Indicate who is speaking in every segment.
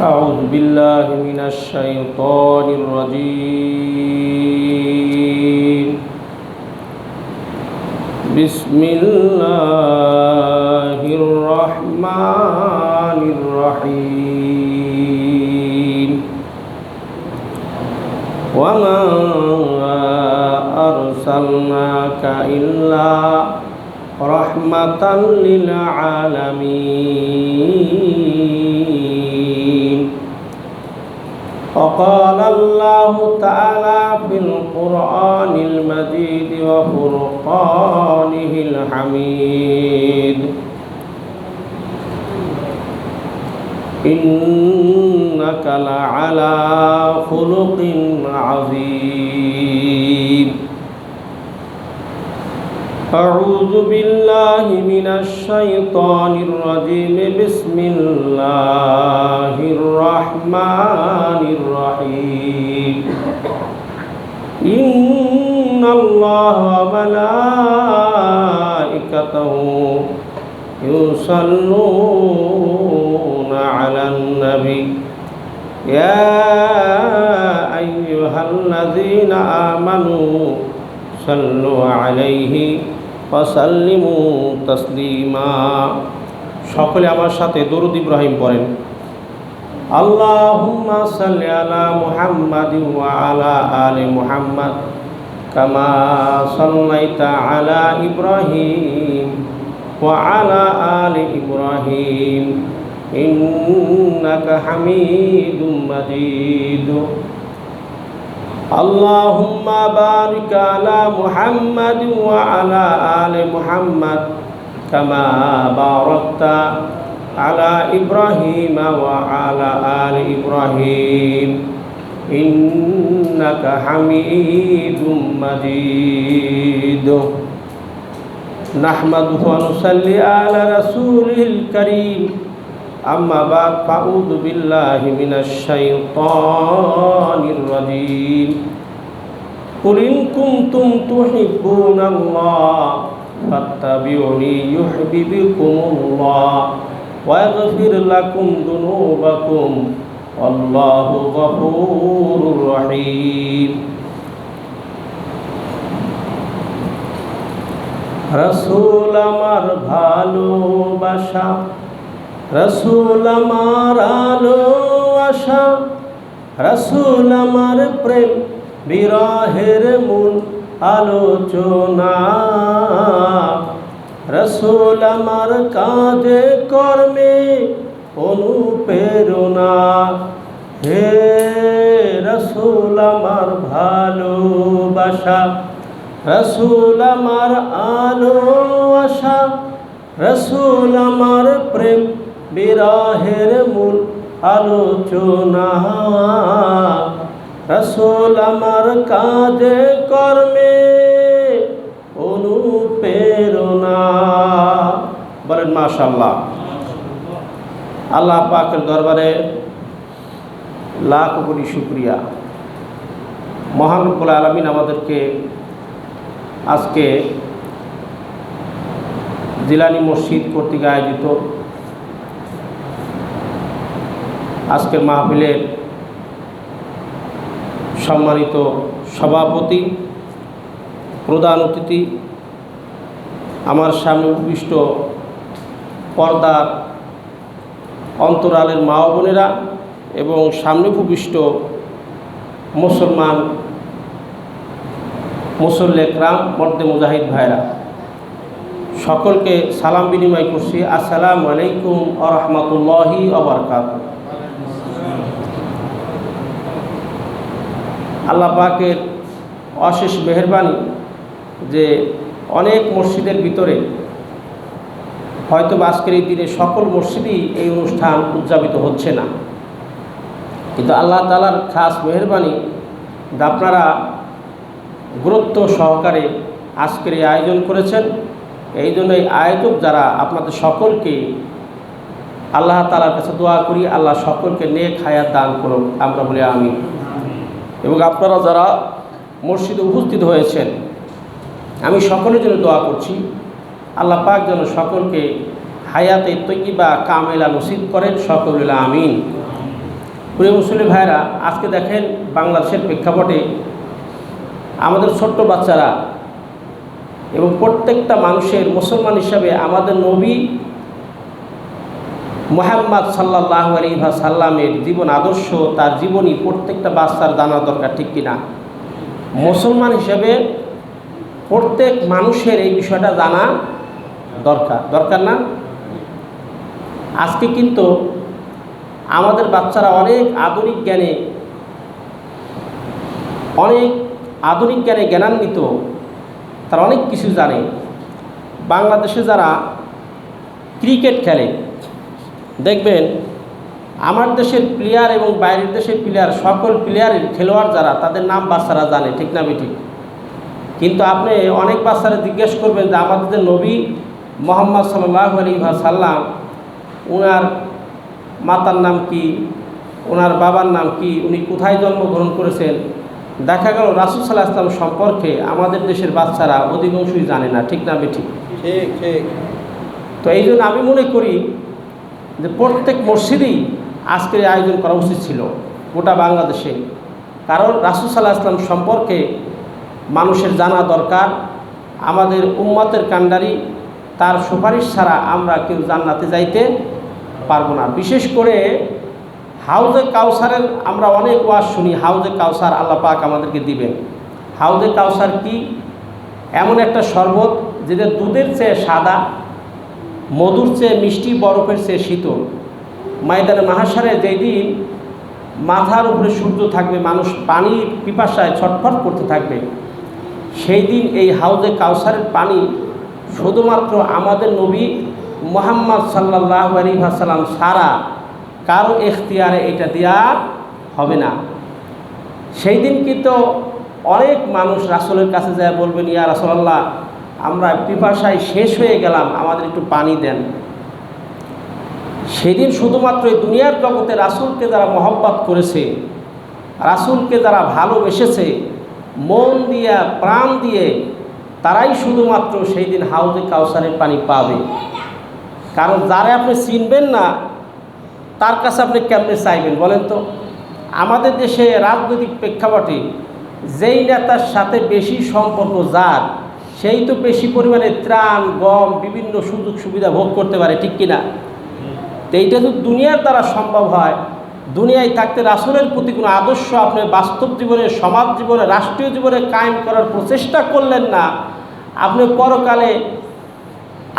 Speaker 1: أعوذ بالله من الشيطان الرجيم. بسم الله الرحمن الرحيم. وما أرسلناك إلا رحمة للعالمين. وقال الله تعالى في القرآن المجيد وفرقانه الحميد: إنك لعلى خلق عظيم. أعوذ بالله من الشيطان الرجيم. بسم الله الرحمن الرحيم. إن الله وملائكته يصلون على النبي يا أيها الذين آمنوا صلوا عليه وسلموا تسليما. সকলে আমার সাথে দরুদ ইব্রাহিম পড়েন। আল্লাহুম্মা সাল্লি আলা মুহাম্মাদিন ওয়া আলা আলি মুহাম্মাদ কামা সাল্লাইতা আলা ইব্রাহিম ওয়া আলা আলি ইব্রাহিম ইন্নাকা হামিদুম মাজিদ। আল্লাহুম্মা বারিক আলা মুহাম্মাদ ওয়া আলা আলি মুহাম্মাদ কামা বারাকতা আলা ইব্রাহিম ওয়া আলা আলি ইব্রাহিম ইন্নাকা হামিদুম মাজিদ। নাহমাদুহু ওয়া নুসাল্লি আলা রাসূলিল কারীম। আম্মা বা'দ, ফাউযু বিল্লাহি মিনাশ শাইতানির রাজীম। কুল ইন কুনতুম তুহিব্বুনাল্লাহ ফাত্তাবিউনি ইউহিব্বুকুমুল্লাহ ওয়া ইয়াগফির লাকুম যুনুবাকুম আল্লাহু গফুরুর রহিম। রাসূল আমার ভালোবাসা, রাসূল আমার আলো আশা, রাসূল আমার প্রেম বিরহের মূল আলোচনা, রাসূল আমার কাজে কর্মে অনুপ্রেরণা। হে রাসূল আমার ভালোবাসা, রাসূল আমার আলো আশা, রাসূল আমার প্রেম বিরহের মূল আলোচনা, রাসূল আমার কাজে কর্মে অনুপ্রেরণা। বলেন মাশাআল্লাহ। আল্লাহ পাকের দরবারে লাখ কোটি শুকরিয়া। মহান রব্বুল আলামিন আমাদেরকে আজকে জিলানী মসজিদ কর্তৃক আয়োজিত আজকের মাহফিলের সম্মানিত সভাপতি, প্রধান অতিথি, আমার সামনে উপবিষ্ট পর্দার অন্তরালের মা ও বোনেরা এবং সামনে উপবিষ্ট মুসলমান মুসল্লি একরাম, মর্দে মুজাহিদ ভাইরা, সকলকে সালাম বিনিময় করছি। আসসালামু আলাইকুম ওয়া রাহমাতুল্লাহি ওয়া বারাকাতুহু। আল্লাহ পাকের অশেষ মেহেরবানি যে অনেক মসজিদের ভিতরে হয়তো আজকের এই দিনে সকল মসজিদেই এই অনুষ্ঠান উদযাপিত হচ্ছে না, কিন্তু আল্লাহ তাআলার খাস মেহেরবানি আপনারা গুরুত্ব সহকারে আজকের এই আয়োজন করেছেন। এই জন্য এই আয়োজক যারা, আপনাদের সকলকে আল্লাহ তাআলার কাছে দোয়া করি আল্লাহ সকলকে নেক হায়াত দান করুন, আমরা বলি আমিন। এবং আপনারা যারা মসজিদে উপস্থিত হয়েছেন, আমি সকলের জন্য দোয়া করছি আল্লাহ পাক যেন সকলকে হায়াতে তৈয়্যিবা কামেলা নসিব করেন, সকলে আমিন। প্রিয় মুসলিম ভাইরা, আজকে দেখেন বাংলাদেশের প্রেক্ষাপটে আমাদের ছোট্ট বাচ্চারা এবং প্রত্যেকটা মানুষের মুসলমান হিসাবে আমাদের নবী মুহাম্মদ সাল্লাল্লাহু আলাইহি ওয়াসাল্লামের জীবন আদর্শ, তার জীবনী প্রত্যেকটা বাচ্চার জানা দরকার, ঠিক কিনা? মুসলমান হিসেবে প্রত্যেক মানুষের এই বিষয়টা জানা দরকার না? আজকে কিন্তু আমাদের বাচ্চারা অনেক আধুনিক জ্ঞানে জ্ঞানান্বিত, তারা অনেক কিছু জানে। বাংলাদেশে যারা ক্রিকেট খেলে দেখবেন আমার দেশের প্লেয়ার এবং বাইরের দেশের প্লেয়ার, সকল প্লেয়ারের খেলোয়াড় যারা, তাদের নাম বাচ্চারা জানে, ঠিক না বেঠিক? কিন্তু আপনি অনেক বাচ্চারা জিজ্ঞেস করবেন যে আমাদের নবী মুহাম্মদ সাল্লাল্লাহু আলাইহি ওয়াসাল্লাম, ওনার মাতার নাম কি, ওনার বাবার নাম কি, উনি কোথায় জন্মগ্রহণ করেছেন, দেখা গেল রাসূল সাল্লাল্লাহু আলাইহি ওয়াসাল্লাম সম্পর্কে আমাদের দেশের বাচ্চারা অধিকাংশই জানে না, ঠিক না বেঠিক?
Speaker 2: ঠিক ঠিক।
Speaker 1: তো এই জন্য আমি মনে করি যে প্রত্যেক মসজিদেই আজকের আয়োজন করা উচিত ছিল গোটা বাংলাদেশে। কারণ রাসূল সাল্লাল্লাহু আলাইহি ওয়াসাল্লাম সম্পর্কে মানুষের জানা দরকার। আমাদের উম্মতের কাণ্ডারি, তার সুপারিশ ছাড়া আমরা কেউ জান্নাতে যাইতে পারবো না। বিশেষ করে হাউজে কাউসারের আমরা অনেক ওয়াজ শুনি, হাউজে কাউসার আল্লাহ পাক আমাদেরকে দিবেন। হাউজে কাউসার কি? এমন একটা শরবত যেটা দুধের চেয়ে সাদা, মধুর চেয়ে মিষ্টি, বরফের চেয়ে শীতল। ময়দানে মাহশারে যেদিন মাথার উপরে সূর্য থাকবে, মানুষ পানির পিপাসায় ছটফট করতে থাকবে, সেই দিন এই হাউজে কাউসারের পানি শুধুমাত্র আমাদের নবী মুহাম্মদ সাল্লাল্লাহু আলাইহি ওয়াসাল্লাম ছাড়া কারো এখতিয়ারে এটা দেওয়া হবে না। সেই দিন কিন্তু অনেক মানুষ রাসূলের কাছে যায় বলবেন, ইয়া রাসূলুল্লাহ, আমরা পিপাসায় শেষ হয়ে গেলাম, আমাদের একটু পানি দেন। সেদিন শুধুমাত্র এই দুনিয়ার জগতে রাসূলকে যারা মহব্বত করেছে, রাসূলকে যারা ভালোবেসেছে মন দিয়ে, প্রাণ দিয়ে, তারাই শুধুমাত্র সেই দিন হাউজে কাউসারের পানি পাবে। কারণ যারা আপনি চিনবেন না তার কাছে আপনি কেমনে চাইবেন বলেন তো? আমাদের দেশে রাজনৈতিক প্রেক্ষাপটে যেই নেতার সাথে বেশি সম্পর্ক যার, সেই তো বেশি পরিমাণে ত্রাণ, গম, বিভিন্ন সুযোগ সুবিধা ভোগ করতে পারে, ঠিক কিনা? তো এইটা যদি দুনিয়ার দ্বারা সম্ভব হয়, দুনিয়ায় থাকতে রাসূলের প্রতি কোনো আদর্শ আপনি বাস্তব জীবনে, সমাজ জীবনে, রাষ্ট্রীয় জীবনে কায়েম করার প্রচেষ্টা করলেন না, আপনি পরকালে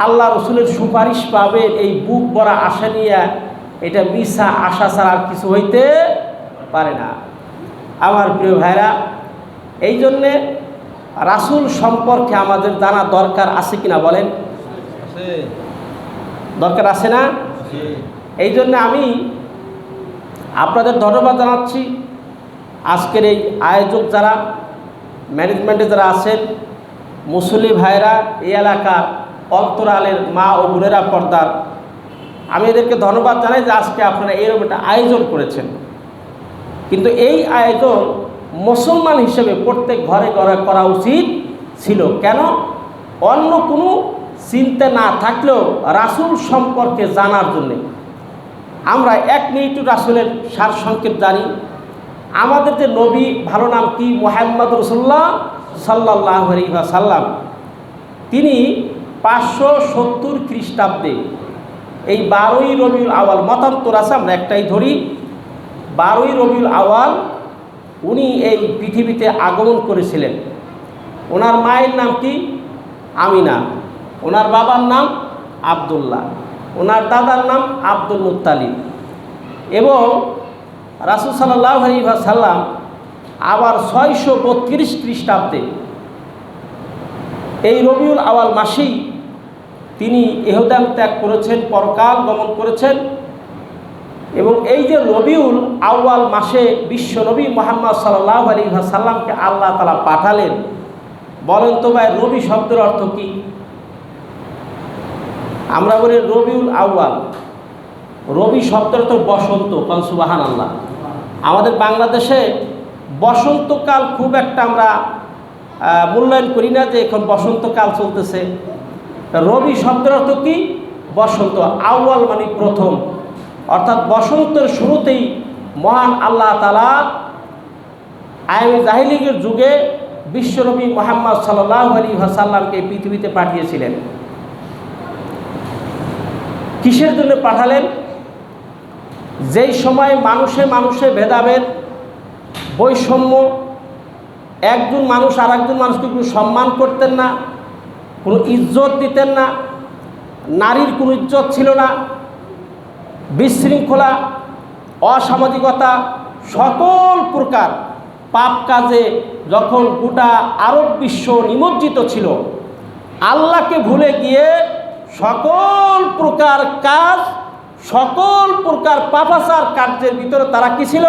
Speaker 1: আল্লাহ রসুলের সুপারিশ পাবেন এই বুক ভরা আশা নিয়ে, এটা মিছা আশা ছাড়া আর কিছু হইতে পারে না। আমার প্রিয় ভাইরা, এই জন্যে রাসূল সম্পর্কে আমাদের জানা দরকার আছে কিনা বলেন? দরকার আছে না? এই জন্য আমি আপনাদের ধন্যবাদ জানাচ্ছি। আজকের এই আয়োজক যারা, ম্যানেজমেন্টে যারা আছেন, মুসল্লি ভাইরা, এই এলাকার অন্তরালের মা ও বোনেরা, পর্দার, আমি এদেরকে ধন্যবাদ জানাই যে আজকে আপনারা এইরকম একটা আয়োজন করেছেন। কিন্তু এই আয়োজন মুসলমান হিসেবে প্রত্যেক ঘরে ঘরে করা উচিত ছিল। কেন? অন্য কোনো চিন্তা না থাকলেও রাসূল সম্পর্কে জানার জন্যে। আমরা এক মিনিট রাসূলের সারসংক্ষেপ জানি। আমাদের যে নবী, ভালো নাম কি? মুহাম্মদ রাসূলুল্লাহ সাল্লাল্লাহু আলাইহি ওয়াসাল্লাম। তিনি 570 খ্রিস্টাব্দে এই 12ই রবিউল আউয়াল, মতান্তর আছে, আমরা একটাই ধরি, 12ই রবিউল আউয়াল উনি এই পৃথিবীতে আগমন করেছিলেন। ওনার মায়ের নাম কি? আমিনা। ওনার বাবার নাম আব্দুল্লাহ। ওনার দাদার নাম আব্দুল মুত্তালিব। এবং রাসূল সাল্লাল্লাহু আলাইহি ওয়াসাল্লাম আবার 632 খ্রিস্টাব্দে এই রবিউল আউয়াল মাসেই তিনি ইহদান ত্যাগ করেছেন, পরকাল গমন করেছেন। এবং এই যে রবিউল আউয়াল মাসে বিশ্বনবী মুহাম্মদ সাল্লাল্লাহু আলাইহি ওয়াসাল্লামকে আল্লাহ তাআলা পাঠালেন। বলেন তো ভাই, রবি শব্দের অর্থ কি? আমরা বলি রবিউল আউয়াল, রবি শব্দের অর্থ বসন্ত। কাল সুবহানাল্লাহ। আমাদের বাংলাদেশে বসন্তকাল খুব একটা আমরা মূল্যায়ন করি না, যে এখন বসন্তকাল চলতেছে। রবি শব্দের অর্থ কি? বসন্ত। আউয়াল মানে প্রথম, অর্থাৎ বসন্তের শুরুতেই মহান আল্লাহ তাআলা আইয়ুব জাহিলিগের যুগে বিশ্বনবী মুহাম্মদ সাল্লাল্লাহু আলাইহি ওয়াসাল্লামকে পৃথিবীতে পাঠিয়েছিলেন। কিসের জন্য পাঠালেন? যেই সময় মানুষে মানুষে ভেদাভেদ, বৈষম্য, একজন মানুষ আর একজন মানুষকে কোনো সম্মান করতেন না, কোনো ইজ্জত দিতেন না, নারীর কোনো ইজ্জত ছিল না, বিশৃঙ্খলা, অসামাজিকতা, সকল প্রকার পাপ কাজে যখন গোটা আরব বিশ্ব নিমজ্জিত ছিল, আল্লাহকে ভুলে গিয়ে সকল প্রকার কাজ, সকল প্রকার পাপাচার কার্যের ভিতরে তারা কি ছিল?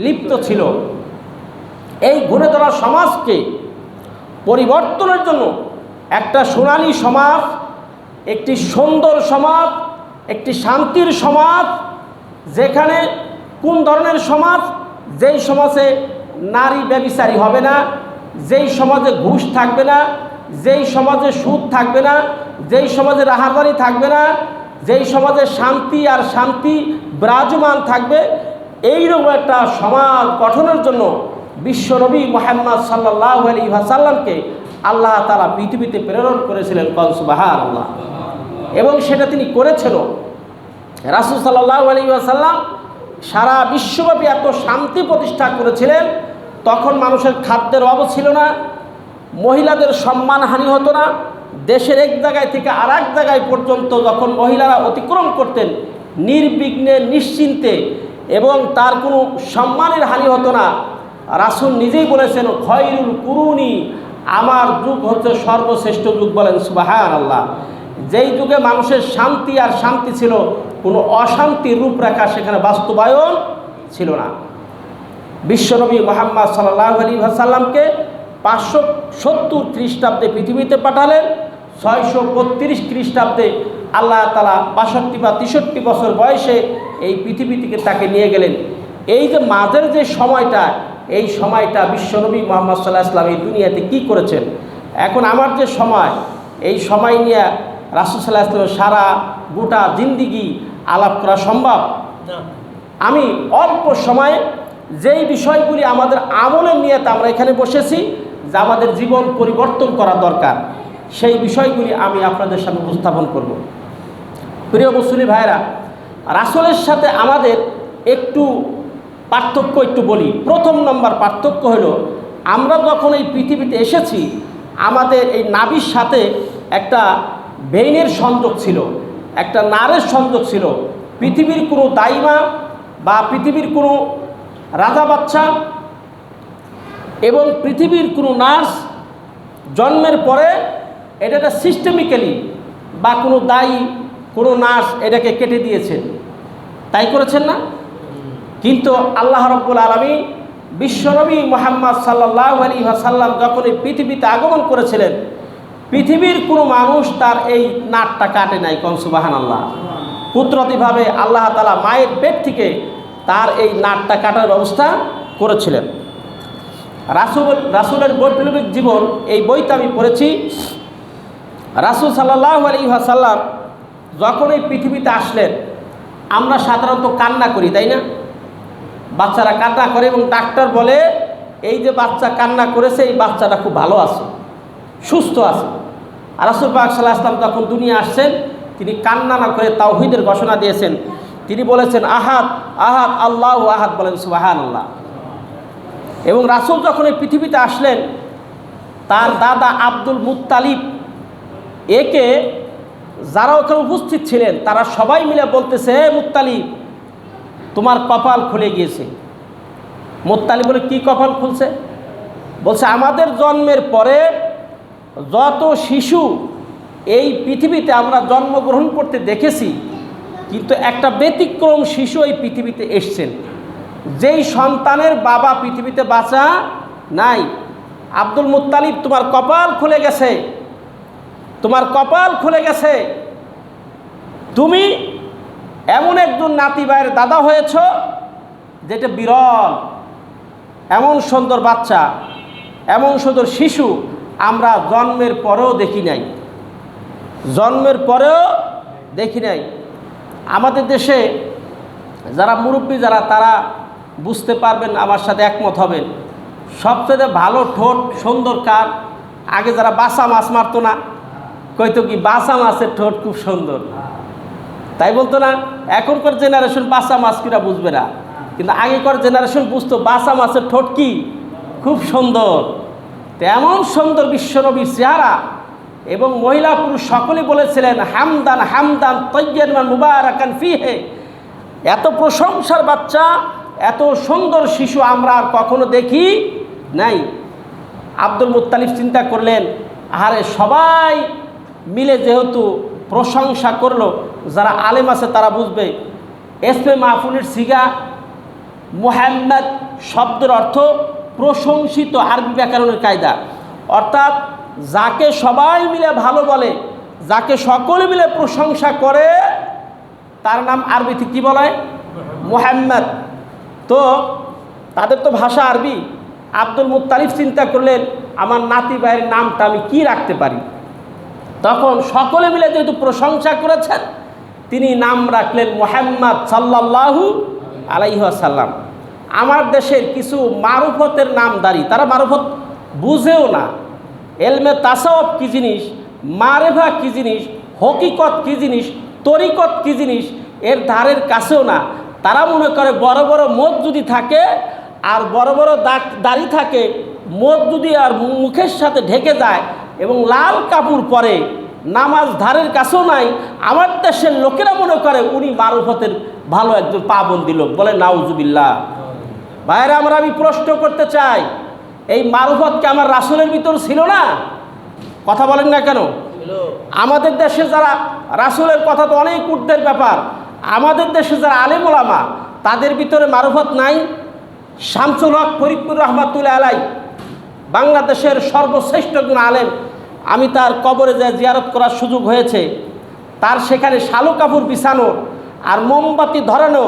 Speaker 1: লিপ্ত ছিল। এই ঘুরে ধরা সমাজকে পরিবর্তনের জন্য একটা সোনালী সমাজ, একটি সুন্দর সমাজ, একটি শান্তির সমাজ, যেখানে কোন ধরনের সমাজ? যেই সমাজে নারী ব্যভিচারী হবে না, যেই সমাজে ঘুষ থাকবে না, যেই সমাজে সুদ থাকবে না, যেই সমাজে রাহাজানি থাকবে না, যেই সমাজে শান্তি আর শান্তি বিরাজমান থাকবে, এইরকম একটা সমাজ গঠনের জন্য বিশ্বনবী মুহাম্মদ সাল্লাল্লাহু আলাইহি ওয়াসাল্লামকে আল্লাহ তাআলা পৃথিবীতে প্রেরণ করেছিলেন। সুবহানাল্লাহ। এবং সেটা তিনি করেছেন। রাসূল সাল্লাল্লাহু আলাইহি ওয়াসাল্লাম সারা বিশ্বব্যাপী এত শান্তি প্রতিষ্ঠা করেছিলেন, তখন মানুষের খাদ্যের অভাব ছিল না, মহিলাদের সম্মানহানি হতো না, দেশের এক জায়গায় থেকে আর এক জায়গায় পর্যন্ত যখন মহিলারা অতিক্রম করতেন নির্বিঘ্নে নিশ্চিন্তে, এবং তার কোনো সম্মানের হানি হতো না। রাসূল নিজেই বলেছেন, খয়রুল কুরুনি, আমার যুগ হচ্ছে সর্বশ্রেষ্ঠ যুগ। বলেন সুবহানাল্লাহ। যেই যুগে মানুষের শান্তি আর শান্তি ছিল, কোনো অশান্তির রূপরেখা সেখানে বাস্তবায়ন ছিল না। বিশ্বনবী মুহাম্মদ সাল্লাল্লাহু আলাইহি ওয়াসাল্লামকে 570 খ্রিস্টাব্দে পৃথিবীতে পাঠালেন। 632 খ্রিস্টাব্দে আল্লাহ তাআলা 62 বা 63 বছর বয়সে এই পৃথিবী থেকে তাকে নিয়ে গেলেন। এই যে মাঝের যে সময়টা, এই সময়টা বিশ্বনবী মুহাম্মদ সাল্লাল্লাহু আলাইহি ওয়াসাল্লাম এই দুনিয়াতে কী করেছেন? এখন আমার যে সময়, এই সময় নিয়ে রাসূল সাল্লাল্লাহু আলাইহি ওয়াসাল্লাম সারা গোটা জিন্দিগি আলাপ করা সম্ভব না। আমি অল্প সময়ে যেই বিষয়গুলি আমাদের আমলের নিয়তে আমরা এখানে বসেছি, যা আমাদের জীবন পরিবর্তন করা দরকার, সেই বিষয়গুলি আমি আপনাদের সামনে উপস্থাপন করব। প্রিয় মুসলিম ভাইরা, রাসূলের সাথে আমাদের একটু পার্থক্য একটু বলি। প্রথম নম্বর পার্থক্য হলো, আমরা যখন এই পৃথিবীতে এসেছি, আমাদের এই নাভির সাথে একটা ভেইনের সংযোগ ছিল, একটা নারের সংযোগ ছিল। পৃথিবীর কোনো দাইমা বা পৃথিবীর কোনো রাজা বাচ্চা এবং পৃথিবীর কোনো নার্স জন্মের পরে এটা সিস্টেমিক্যালি বা কোনো দায়ী কোনো নার্স এটাকে কেটে দিয়েছেন, তাই করেছেন না? কিন্তু আল্লাহ রাব্বুল আলামিন বিশ্বনবী মুহাম্মদ সাল্লাল্লাহু আলাইহি ওয়াসাল্লাম যখন এই পৃথিবীতে আগমন করেছিলেন, পৃথিবীর কোনো মানুষ তার এই নাটটা কাটে নাই। কোন সুবহানাল্লাহ। কুদরতিভাবে আল্লাহ তাআলা মায়ের পেট থেকে তার এই নাটটা কাটার ব্যবস্থা করেছিলেন। রাসূলের বৈপ্লবিক জীবন, এই বইটা আমি পড়েছি। রাসূল সাল্লাল্লাহু আলাইহি ওয়াসাল্লাম যখন এই পৃথিবীতে আসলেন, আমরা সাধারণত কান্না করি, তাই না? বাচ্চারা কান্না করে এবং ডাক্তার বলে, এই যে বাচ্চা কান্না করেছে, এই বাচ্চাটা খুব ভালো আছে, সুস্থ আছে। আর রাসূল পাক সাল্লাল্লাহু আলাইহি ওয়াসাল্লাম যখন দুনিয়া আসছেন, তিনি কান্না না করে তাওহীদের ঘোষণা দিয়েছেন। তিনি বলেছেন, আহাদ আহাদ আল্লাহু আহাদ। বলেন সুবহানাল্লাহ। এবং রাসূল যখন এই পৃথিবীতে আসলেন, তার দাদা আব্দুল মুত্তালিব, একে যারা ওখানে উপস্থিত ছিলেন তারা সবাই মিলে বলতেছে, হে মুত্তালিব, তোমার কপাল খুলে গিয়েছে। মুত্তালিব বলে, কি কপাল খুলছে? বলছে, আমাদের জন্মের পরে যত শিশু এই পৃথিবীতে আমরা জন্মগ্রহণ করতে দেখেছি, কিন্তু একটা ব্যতিক্রম শিশু এই পৃথিবীতে এসছেন, যেই সন্তানের বাবা পৃথিবীতে বাঁচা নাই। আব্দুল মুত্তালিব, তোমার কপাল খুলে গেছে, তোমার কপাল খুলে গেছে। তুমি এমন একজন নাতি ভাইয়ের দাদা হয়েছ যেটা বিরল। এমন সুন্দর বাচ্চা, এমন সুন্দর শিশু আমরা জন্মের পরেও দেখি নাই, জন্মের পরেও দেখি নাই। আমাদের দেশে যারা মুরব্বী যারা তারা বুঝতে পারবেন, আমার সাথে একমত হবেন। সবচেয়ে ভালো ঠোঁট সুন্দর কার? আগে যারা বাসা মাছ মারতো না, কইতো কি বাসা মাছের ঠোঁট খুব সুন্দর, তাই বলতো না? এখনকার জেনারেশন বাসা মাছ কিনা বুঝবে না, কিন্তু আগেকার জেনারেশন বুঝতো বাসা মাছের ঠোঁট কি খুব সুন্দর। তেমন সুন্দর বিশ্বনবীর চেহারা, এবং মহিলা পুরুষ সকলেই বলেছিলেন হামদান হামদান তয়্যিবান মুবারাকান ফিহে। এত প্রশংসার বাচ্চা, এত সুন্দর শিশু আমরা আর কখনো দেখি নাই। আব্দুল মুত্তালিব চিন্তা করলেন, আরে সবাই মিলে যেহেতু প্রশংসা করলো, যারা আলেম আছে তারা বুঝবে। এসমে মাহফুলের সিগা মুহাম্মদ শব্দের অর্থ প্রশংসিত, আরবি ব্যাকরণের কায়দা, অর্থাৎ যাকে সবাই মিলে ভালো বলে, যাকে সকলে মিলে প্রশংসা করে, তার নাম আরবিতে কী বলে? মুহাম্মদ। তো তাদের তো ভাষা আরবি। আব্দুল মুত্তালিব চিন্তা করলেন, আমার নাতি ভাইয়ের নামটা আমি কি রাখতে পারি। তখন সকলে মিলে যেহেতু প্রশংসা করেছেন, তিনি নাম রাখলেন মুহাম্মদ সাল্লাল্লাহু আলাইহি ওয়াসাল্লাম। আমার দেশের কিছু মারুফতের নামদারি, তারা মারুফত বুঝেও না। এলমে তাসাউফ কী জিনিস, মারেফা কী জিনিস, হকিকত কী জিনিস, তরিকত কী জিনিস, এর ধারের কাছেও না। তারা মনে করে বড় বড় মুখ যদি থাকে আর বড় বড় দাড়ি থাকে, মুখ যদি আর মুখের সাথে ঢেকে যায় এবং লাল কাপড় পরে, নামাজ ধারের কাছেও নাই, আমার দেশের লোকেরা মনে করে উনি মারুফতের ভালো একজন পাবন্দি লোক। বলে নাউজুবিল্লাহ। ভাইরা আমরা, আমি প্রশ্ন করতে চাই, এই মারুফতকে আমার রাসূলের ভিতর ছিল না? কথা বলেন না কেন? আমাদের দেশে যারা রাসূলের কথা তো অনেক ঊর্ধ্বের ব্যাপার, আমাদের দেশে যারা আলেম ওলামা, তাদের ভিতরে মারুফত নাই? শামসুল হক ফরিদপুর রহমাতুল্লাহ আলাই, বাংলাদেশের সর্বশ্রেষ্ঠ একজন আলেম, আমি তার কবরে যে জিয়ারত করার সুযোগ হয়েছে, তার সেখানে শালু কাপড় বিছানো আর মোমবাতি ধরানো,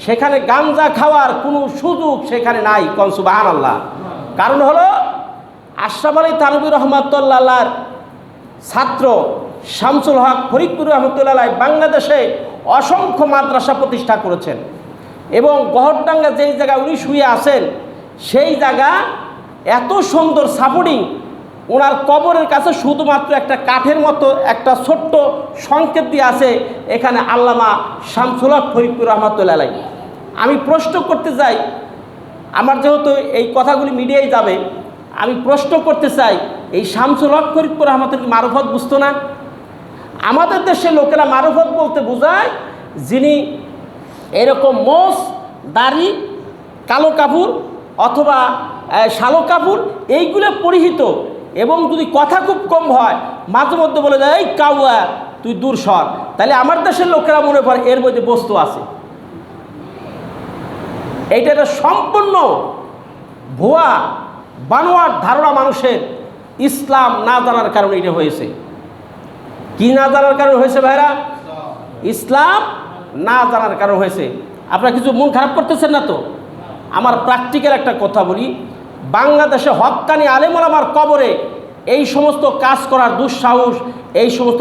Speaker 1: সেখানে গাঞ্জা খাওয়ার কোনো সুযোগ সেখানে নাই। কোন সুবহানাল্লাহ। কারণ হলো আশরাফ আলী থানভী রহমাতুল্লাহর ছাত্র শামসুল হক ফরিদপুর রহমতুল্লাহ বাংলাদেশে অসংখ্য মাদ্রাসা প্রতিষ্ঠা করেছেন, এবং গহরডাঙ্গা যেই জায়গায় উনি শুয়ে আছেন সেই জায়গা এত সুন্দর সাপোর্টিং, ওনার কবরের কাছে শুধুমাত্র একটা কাঠের মতো একটা ছোট্ট সংকেত দিয়ে আছে, এখানে আল্লামা শামসুল হক ফরিদপুর রহমতুল্লাহ। আমি প্রশ্ন করতে চাই, আমার যেহেতু এই কথাগুলি মিডিয়ায় যাবে, আমি প্রশ্ন করতে চাই, এই শামসুল হক ফরিদপুর রহমতুল্লাহ মারুফত বুঝতো না? আমাদের দেশের লোকেরা মারুফত বলতে বোঝায় যিনি এরকম মোষ, দাড়ি, কালো কাপড় অথবা শালো কাপড় এইগুলো পরিহিত, এবং যদি কথা খুব কম হয়, মাঝে মধ্যে বলে যায় এই কাউয়া তুই দূর সর, তাহলে আমার দেশের লোকেরা মনে করে এর মধ্যে বস্তু আছে। এইটা একটা সম্পূর্ণ ভুয়া বানোয়ার ধারণা মানুষের, ইসলাম না জানার কারণে এটা হয়েছে। কি না জানার কারণে হয়েছে ভাইরা? ইসলাম না জানার কারণে হয়েছে। আপনারা কিছু মন খারাপ করতেছেন না তো? আমার প্র্যাকটিক্যাল একটা কথা বলি, বাংলাদেশে হক্কানি আলেম ওলামার কবরে এই সমস্ত কাজ করার দুঃসাহস, এই সমস্ত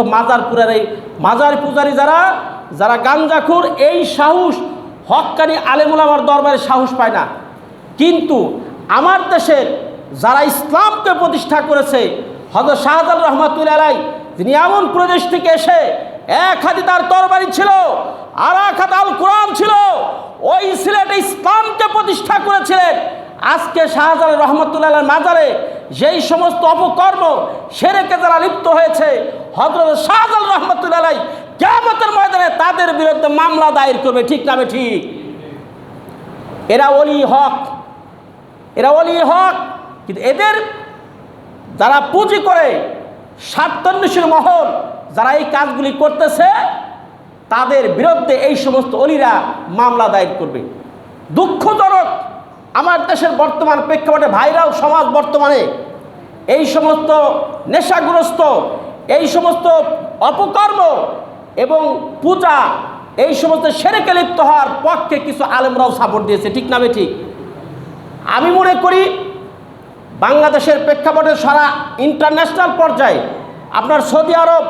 Speaker 1: মাজার পূজারি যারা যারা গাঞ্জাখোর, এই সাহস হক্কানি আলেম ওলামার দরবারে সাহস পায় না। কিন্তু আমার দেশের যারা ইসলামকে প্রতিষ্ঠা করেছে, হযরত শাহজালাল রহমাতুল্লাহ আলাইহি, তিনি এমন প্রদেশ থেকে এসে এক হাতে তার তরবারি ছিল আর এক হাতে আল কোরআন ছিল, ওই সিলেটে ইসলামকে প্রতিষ্ঠা করেছিলেন। আজকে শাহজালাল রহমাতুল্লাহ মাজারে যেই সমস্ত অপকর্ম শিরকে যারা লিপ্ত হয়েছে, হযরত শাহজালাল রহমাতুল্লাহ কিয়ামতের ময়দানে তাদের বিরুদ্ধে মামলা দায়ের করবে। ঠিক না ঠিক? এরা ওলি হক, এরা ওলি হক, কিন্তু এদের যারা পুঁজি করে স্বার্থান্বেষীর মহল যারা এই কাজগুলি করতেছে, তাদের বিরুদ্ধে এই সমস্ত অলিরা মামলা দায়ের করবে। দুঃখজনক, আমার দেশের বর্তমান প্রেক্ষাপটে ভাইরাল সমাজ বর্তমানে এই সমস্ত নেশাগ্রস্ত, এই সমস্ত অপকর্ম এবং পূজা, এই সমস্ত শিরকে লিপ্ত হওয়ার পক্ষে কিছু আলেমরাও সাপোর্ট দিয়েছে। ঠিক না ঠিক? আমি মনে করি বাংলাদেশের প্রেক্ষাপটে সারা ইন্টারন্যাশনাল পর্যায়ে আপনার সৌদি আরব,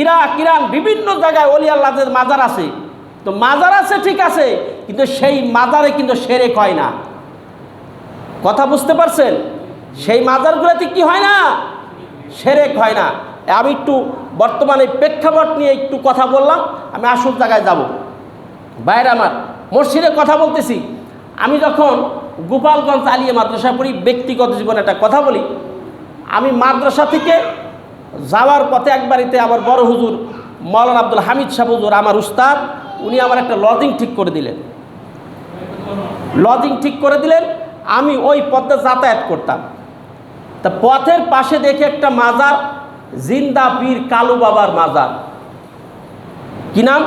Speaker 1: ইরাক, ইরান, বিভিন্ন জায়গায় অলি আল্লাহদের মাজার আছে। তো মাজার আছে ঠিক আছে, কিন্তু সেই মাজারে কিন্তু শিরক হয় না। কথা বুঝতে পারছেন? সেই মাজারগুলোতে কি হয় না? শিরক হয় না। আমি একটু বর্তমানে প্রেক্ষাপট নিয়ে একটু কথা বললাম, আমি আসল জায়গায় যাব। বাইরে আমার মসজিদে কথা বলতেছি। আমি যখন গোপালগঞ্জ আলিয়া মাদ্রাসা পড়ি, ব্যক্তিগত জীবনে একটা কথা বলি, আমি মাদ্রাসা থেকে যাওয়ার পথে এক বাড়িতে আমার বড় হুজুর মৌলানা আব্দুল হামিদ সাহেব হুজুর, আমার উস্তাদ, উনি আমার একটা লজিং ঠিক করে দিলেন। লজিং ঠিক করে দিলেন, আমি ওই পথে যাতায়াত করতাম। তা পথের পাশে দেখে একটা মাজার, জিন্দা পীর কালু বাবার মাজার। কি নাম?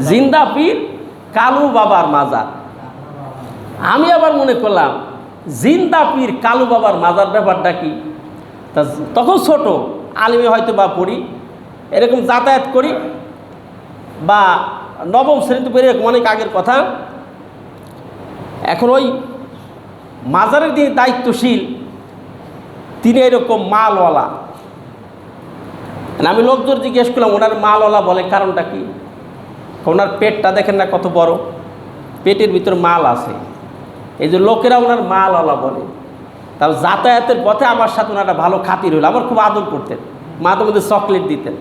Speaker 1: জিন্দা পীর কালু বাবার মাজার। আমি আবার মনে করলাম জিন্দা পীর কালু বাবার মাজার ব্যাপারটা কি? তা তখন ছোট, আলিমে হয়তো বা পড়ি, এরকম যাতায়াত করি, বা নবম শ্রেণীতে পড়ি, এরকম অনেক আগের কথা। এখন ওই মাজারের যিনি দায়িত্বশীল, তিনি এরকম মালওয়ালা। আমি লোকজন জিজ্ঞেস করলাম ওনার মালওয়ালা বলে কারণটা কি? ওনার পেটটা দেখেন না কত বড়, পেটের ভিতর মাল আছে, এই যে লোকেরা ওনার মালওয়ালা বলে। তার যাতায়াতের পথে আমার সাথে ওনারা ভালো খাতির হলো, আমার খুব আদর করতেন, মাঝে মধ্যে চকলেট দিতেন।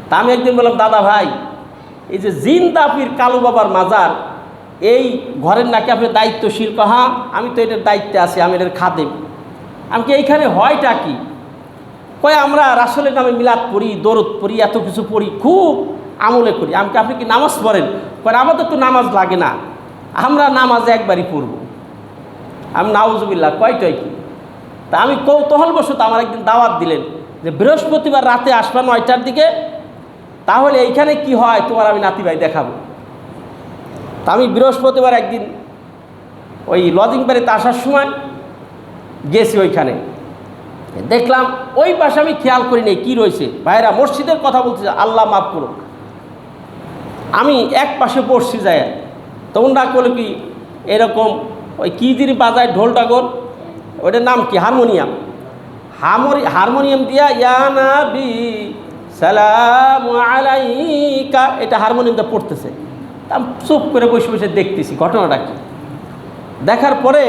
Speaker 1: তা আমি একদিন বললাম, দাদা ভাই, এই যে জিন্দা পীর কালু বাবার মাজার, এই ঘরের নাকি আপনি দায়িত্বশীল? হ্যাঁ, আমি তো এটার দায়িত্বে আছি, আমি এটার খাদেম। আমি কি এইখানে হয়টা কি? কয় আমরা রাসূলের নামে মিলাদ পড়ি, দরুদ পড়ি, এত কিছু পড়ি, খুব আমলে করি। আমি কি আপনি কি নামাজ পড়েন? কয় আমাদের তো নামাজ লাগে না, আমরা নামাজে একবারই পড়ব। আমি নাউজুবিল্লাহ, কয়টাই কি? তা আমি কৌতূহলবশত আমার একদিন দাওয়াত দিলেন যে বৃহস্পতিবার রাতে আসবা 9টার দিকে, তাহলে এইখানে কি হয় তোমার আমি নাতি ভাই দেখাবো। তা আমি বৃহস্পতিবার একদিন ওই লজিং বাড়িতে আসার সময় গেছি, ওইখানে দেখলাম ওই পাশে, আমি খেয়াল করি নাই কী রয়েছে। ভাইরা মসজিদের কথা বলতে, আল্লাহ মাফ করুক, আমি এক পাশে পড়ছি যায়, তখন না করলে কি এরকম ওই কী যিনি বাজায় ঢোলটাগর, ওইটার নাম কি? হারমোনিয়াম। হারমোনিয়াম দিয়া ইয়া নবী সালামু আলাইকা, এটা হারমোনিয়ামটা পড়তেছে। আমি চুপ করে বসে বসে দেখতেছি ঘটনাটা কি। দেখার পরে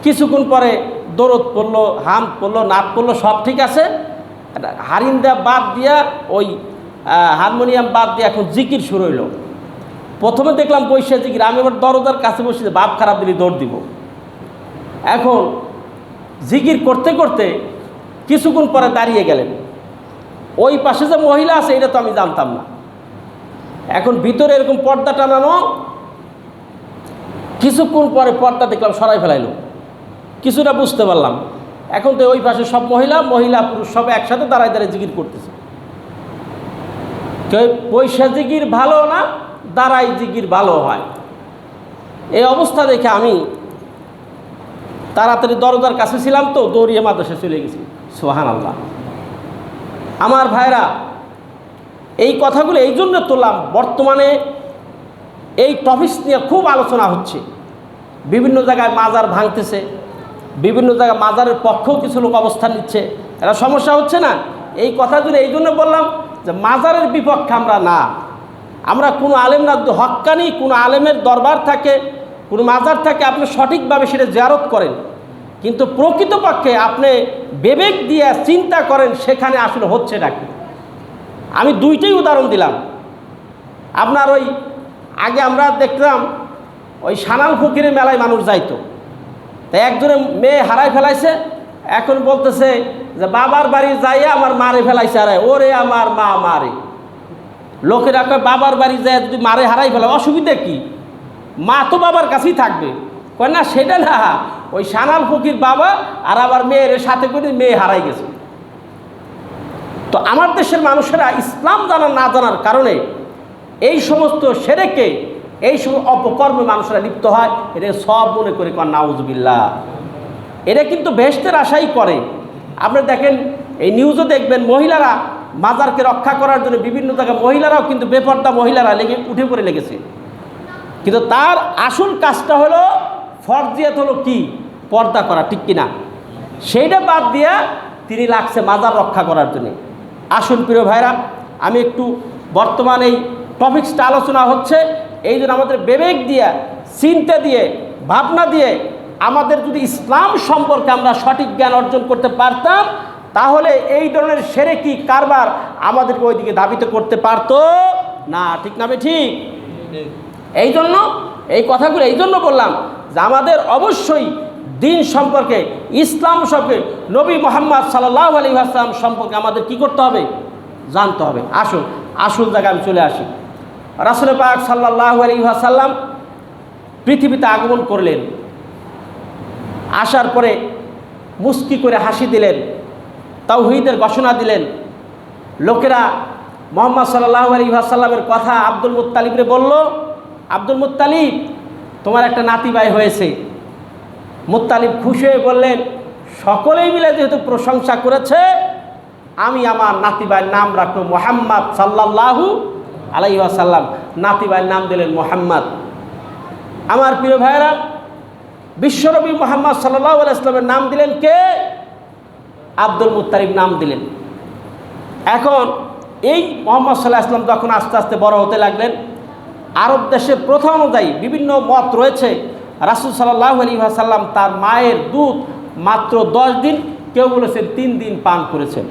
Speaker 1: কিছুক্ষণ পরে দরদ পড়লো, হাম পড়লো, নাত পড়লো, সব ঠিক আছে। হারিন্দা বাদ দিয়া, ওই হারমোনিয়াম বাদ দিয়ে এখন জিকির শুরু হইল। প্রথমে দেখলাম বৈশা জিকির, আমি আবার দরজার কাছে বসে বাপ খারাপ দিলে দৌড় দিব। এখন জিকির করতে করতে কিছুক্ষণ পরে দাঁড়িয়ে গেলেন। ওই পাশে যে মহিলা আছে এটা তো আমি জানতাম না। এখন ভিতরে এরকম পর্দা টানানো, কিছুক্ষণ পরে পর্দা দেখলাম সরাই ফেলাইলো, কিছুটা বুঝতে পারলাম। এখন তো ওই পাশে সব মহিলা পুরুষ সব একসাথে দাঁড়ায় দাঁড়ায় জিকির করতেছে। কেউ পয়সা জিকির ভালো না, দাঁড়াই জিকির ভালো হয়। এই অবস্থা দেখে আমি তাড়াতাড়ি দরজার কাছে ছিলাম, তো দৌড়িয়ে মাদ্রাসা চলে গেছি। সুবহানাল্লাহ। আমার ভাইরা, এই কথাগুলো এই জন্য তুললাম, বর্তমানে এই টপিক নিয়ে খুব আলোচনা হচ্ছে। বিভিন্ন জায়গায় মাজার ভাঙতেছে, বিভিন্ন জায়গায় মাজারের পক্ষেও কিছু লোক অবস্থান নিচ্ছে, এটা সমস্যা হচ্ছে না? এই কথাগুলো এই জন্য বললাম যে মাজারের বিপক্ষে আমরা না। আমরা কোনো আলেম না, হক্কানি কোনো আলেমের দরবার থাকে, কোনো মাজার থাকে, আপনি সঠিকভাবে সেটা জিয়ারত করেন, কিন্তু প্রকৃতপক্ষে আপনি বিবেক দিয়ে চিন্তা করেন সেখানে আসলে হচ্ছে নাকি। আমি দুইটাই উদাহরণ দিলাম। আপনার ওই আগে আমরা দেখলাম ওই সানাল ফকিরের মেলায় মানুষ যাইতো, তাই একজনে মেয়ে হারাই ফেলাইছে, এখন বলতেছে যে বাবার বাড়ি যাইয়া আমার মারে ফেলাইছে, আরে ওরে আমার মা মারে। লোকেরা কয় বাবার বাড়ি যায় যদি মারে হারাই ফেলা অসুবিধা কি, মা তো বাবার কাছেই থাকবে। কয় না, সেটা না, ওই সানাল ফকির বাবা আর আবার মেয়ের সাথে করে মেয়ে হারাই গেছে। তো আমার দেশের মানুষেরা ইসলাম জানা না জানার কারণে এই সমস্ত সেরেকে, এই সমস্ত অপকর্মে মানুষরা লিপ্ত হয়। এটা সব মনে করে কর নাউজুবিল্লাহ। এটা কিন্তু বেহেশতের আশাই করে। আপনি দেখেন, এই নিউজও দেখবেন, মহিলারা মাজারকে রক্ষা করার জন্য বিভিন্ন জায়গায় মহিলারাও কিন্তু বেপর্দা মহিলারা উঠে পড়ে লেগেছে। কিন্তু তার আসল কাজটা হলো ফরজিয়াত, হলো কি? পর্দা করা, ঠিক কিনা? সেইটা বাদ দিয়া তিনি লাগছে মাজার রক্ষা করার জন্য। আসুন প্রিয় ভাইরা, আমি একটু বর্তমান এই টপিক্সটা আলোচনা হচ্ছে। এই জন্য আমাদের বিবেক দিয়ে, চিন্তা দিয়ে, ভাবনা দিয়ে আমাদের যদি ইসলাম সম্পর্কে আমরা সঠিক জ্ঞান অর্জন করতে পারতাম, তাহলে এই ধরনের শিরকি কারবার আমাদেরকে ওইদিকে ধাবিত করতে পারতো না। ঠিক না ঠিক? এই জন্য এই কথাগুলো এই জন্য বললাম যে আমাদের অবশ্যই দিন সম্পর্কে, ইসলাম সম্পর্কে, নবী মুহাম্মদ সাল্লাল্লাহু আলাইহি ওয়াসাল্লাম সম্পর্কে আমাদের কি করতে হবে? জানতে হবে। আসল জায়গায় আমি চলে আসি। রাসূল পাক সাল্লাল্লাহু আলাইহি ওয়াসাল্লাম পৃথিবীতে আগমন করলেন। আসার পরে মুস্কি করে হাসি দিলেন, তাওহীদের ঘোষণা দিলেন। লোকেরা মুহাম্মদ সাল্লাল্লাহু আলাইহি ওয়াসাল্লামের কথা আব্দুল মুত্তালিবরে বলল, আব্দুল মুত্তালিব, তোমার একটা নাতি ভাই হয়েছে। মুত্তালিব খুশি হয়ে বললেন, সকলেই মিলে যেহেতু প্রশংসা করেছে, আমি আমার নাতি ভাইয়ের নাম রাখবো মুহাম্মদ সাল্লাল্লাহু আলাইহি ওয়াসাল্লাম। নাতি ভাইয়ের নাম দিলেন মুহাম্মদ। আমার প্রিয় ভাইয়েরা, বিশ্বনবী মুহাম্মদ সাল্লাল্লাহু আলাইহি ওয়াসাল্লামের নাম দিলেন কে? আব্দুল মুত্তালিব নাম দিলেন। এখন এই মুহাম্মদ সাল্লাল্লাহু আলাইহি ওয়াসাল্লাম যখন আস্তে আস্তে বড় হতে লাগলেন, আরব দেশের প্রথা অনুযায়ী বিভিন্ন মত রয়েছে। রাসূল সাল্লাল্লাহু আলাইহি ওয়াসাল্লাম তার মায়ের দুধ মাত্র 10 দিন, কেউ বলেছেন 3 দিন পান করেছেন।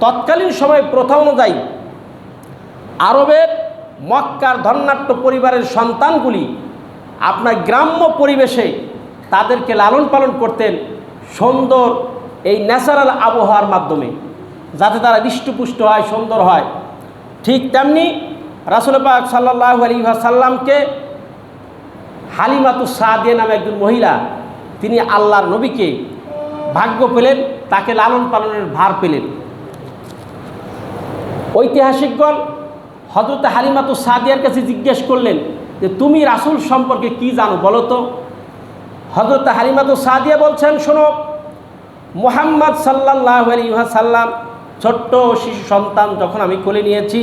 Speaker 1: তৎকালীন সময় প্রথা অনুযায়ী আরবের মক্কার ধন্যাঢ্য পরিবারের সন্তানগুলি আপনার গ্রাম্য পরিবেশে তাদেরকে লালন পালন করতেন সুন্দর এই ন্যাচারাল আবহাওয়ার মাধ্যমে, যাতে তারা হৃষ্টপুষ্ট হয়, সুন্দর হয়। ঠিক তেমনি রাসূল পাক সাল্লাল্লাহু আলাইহি ওয়াসাল্লামকে হালিমাতুস সাদিয়া নামে একজন মহিলা, তিনি আল্লাহর নবীকে ভাগ্য পেলেন, তাকে লালন পালনের ভার পেলেন। ঐতিহাসিকগণ হযরত হালিমাতুস সাদিয়ার কাছে জিজ্ঞেস করলেন যে তুমি রাসূল সম্পর্কে কি জানো বলো তো। হযরত হালিমাতুস সাদিয়া বলছেন, শোনো, মুহাম্মদ সাল্লাল্লাহু আলাইহি ওয়াসাল্লাম ছোট্ট শিশু সন্তান যখন আমি কোলে নিয়েছি,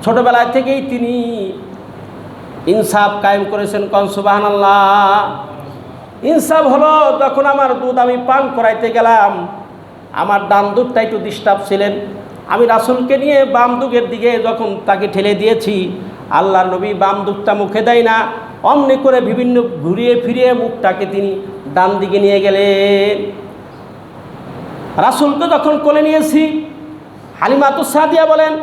Speaker 1: ছোটবেলায় থেকেই তিনি ইনসাফ কায়েম করেছেন। কোন সুবহানাল্লাহ। ইনসাফ হলো, তখন আমার দুধ আমি পান করাইতে গেলাম, আমার ডান দুধটা একটু ডিস্টার্ব ছিলেন। আমি রাসূলকে নিয়ে বাম দুধের দিকে যখন তাকে ঠেলে দিয়েছি, আল্লাহর নবী বাম দুধটা মুখে দেয় না, অমনি করে বিভিন্ন ঘুরিয়ে ফিরিয়ে মুখটাকে তিনি ডান দিকে নিয়ে গেলেন। রাসূলকে যখন কোলে নিয়েছি, হালিমাতুস সাদিয়া বলেন,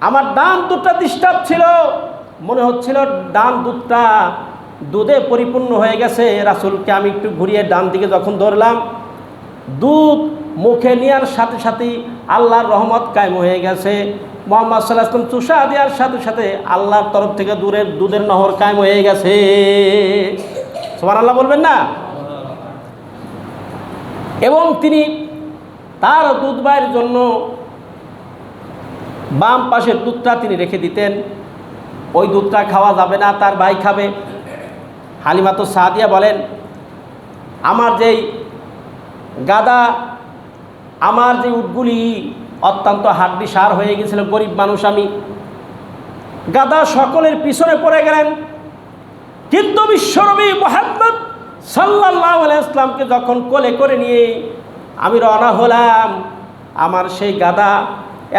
Speaker 1: আমার ডান দুধটা ডিস্টার্ব ছিল, মনে হচ্ছিল ডান দুধটা দুধে পরিপূর্ণ হয়ে গেছে। রাসূলকে আমি একটু ঘুরিয়ে ডান দিকে যখন ধরলাম, দুধ মুখে নেওয়ার সাথে সাথেই আল্লাহর রহমত কায়েম হয়ে গেছে। মুহাম্মদ সাল্লাল্লাহু আলাইহি ওয়াসাল্লাম চুষা দেওয়ার সাথে সাথে আল্লাহর তরফ থেকে দুধের নহর কায়েম হয়ে গেছে। সুবহানাল্লাহ বলবেন না? এবং তিনি তার দুধ ভাইয়ের জন্য বাম পাশের দুধটা তিনি রেখে দিতেন, ওই দুধটা খাওয়া যাবে না, তার ভাই খাবে। হালিমাতুস সাদিয়া বলেন, আমার যেই গাদা, আমার যে উটগুলি অত্যন্ত হাড্ডি সার হয়ে গেছিল, গরিব মানুষ আমি, গাদা সকলের পিছনে পড়ে গেলেন। কিন্তু বিশ্বনবী মুহাম্মদ সাল্লাল্লাহু আলাইহি ওয়াসাল্লামকে যখন কোলে করে নিয়ে আমি রওনা হলাম, আমার সেই গাদা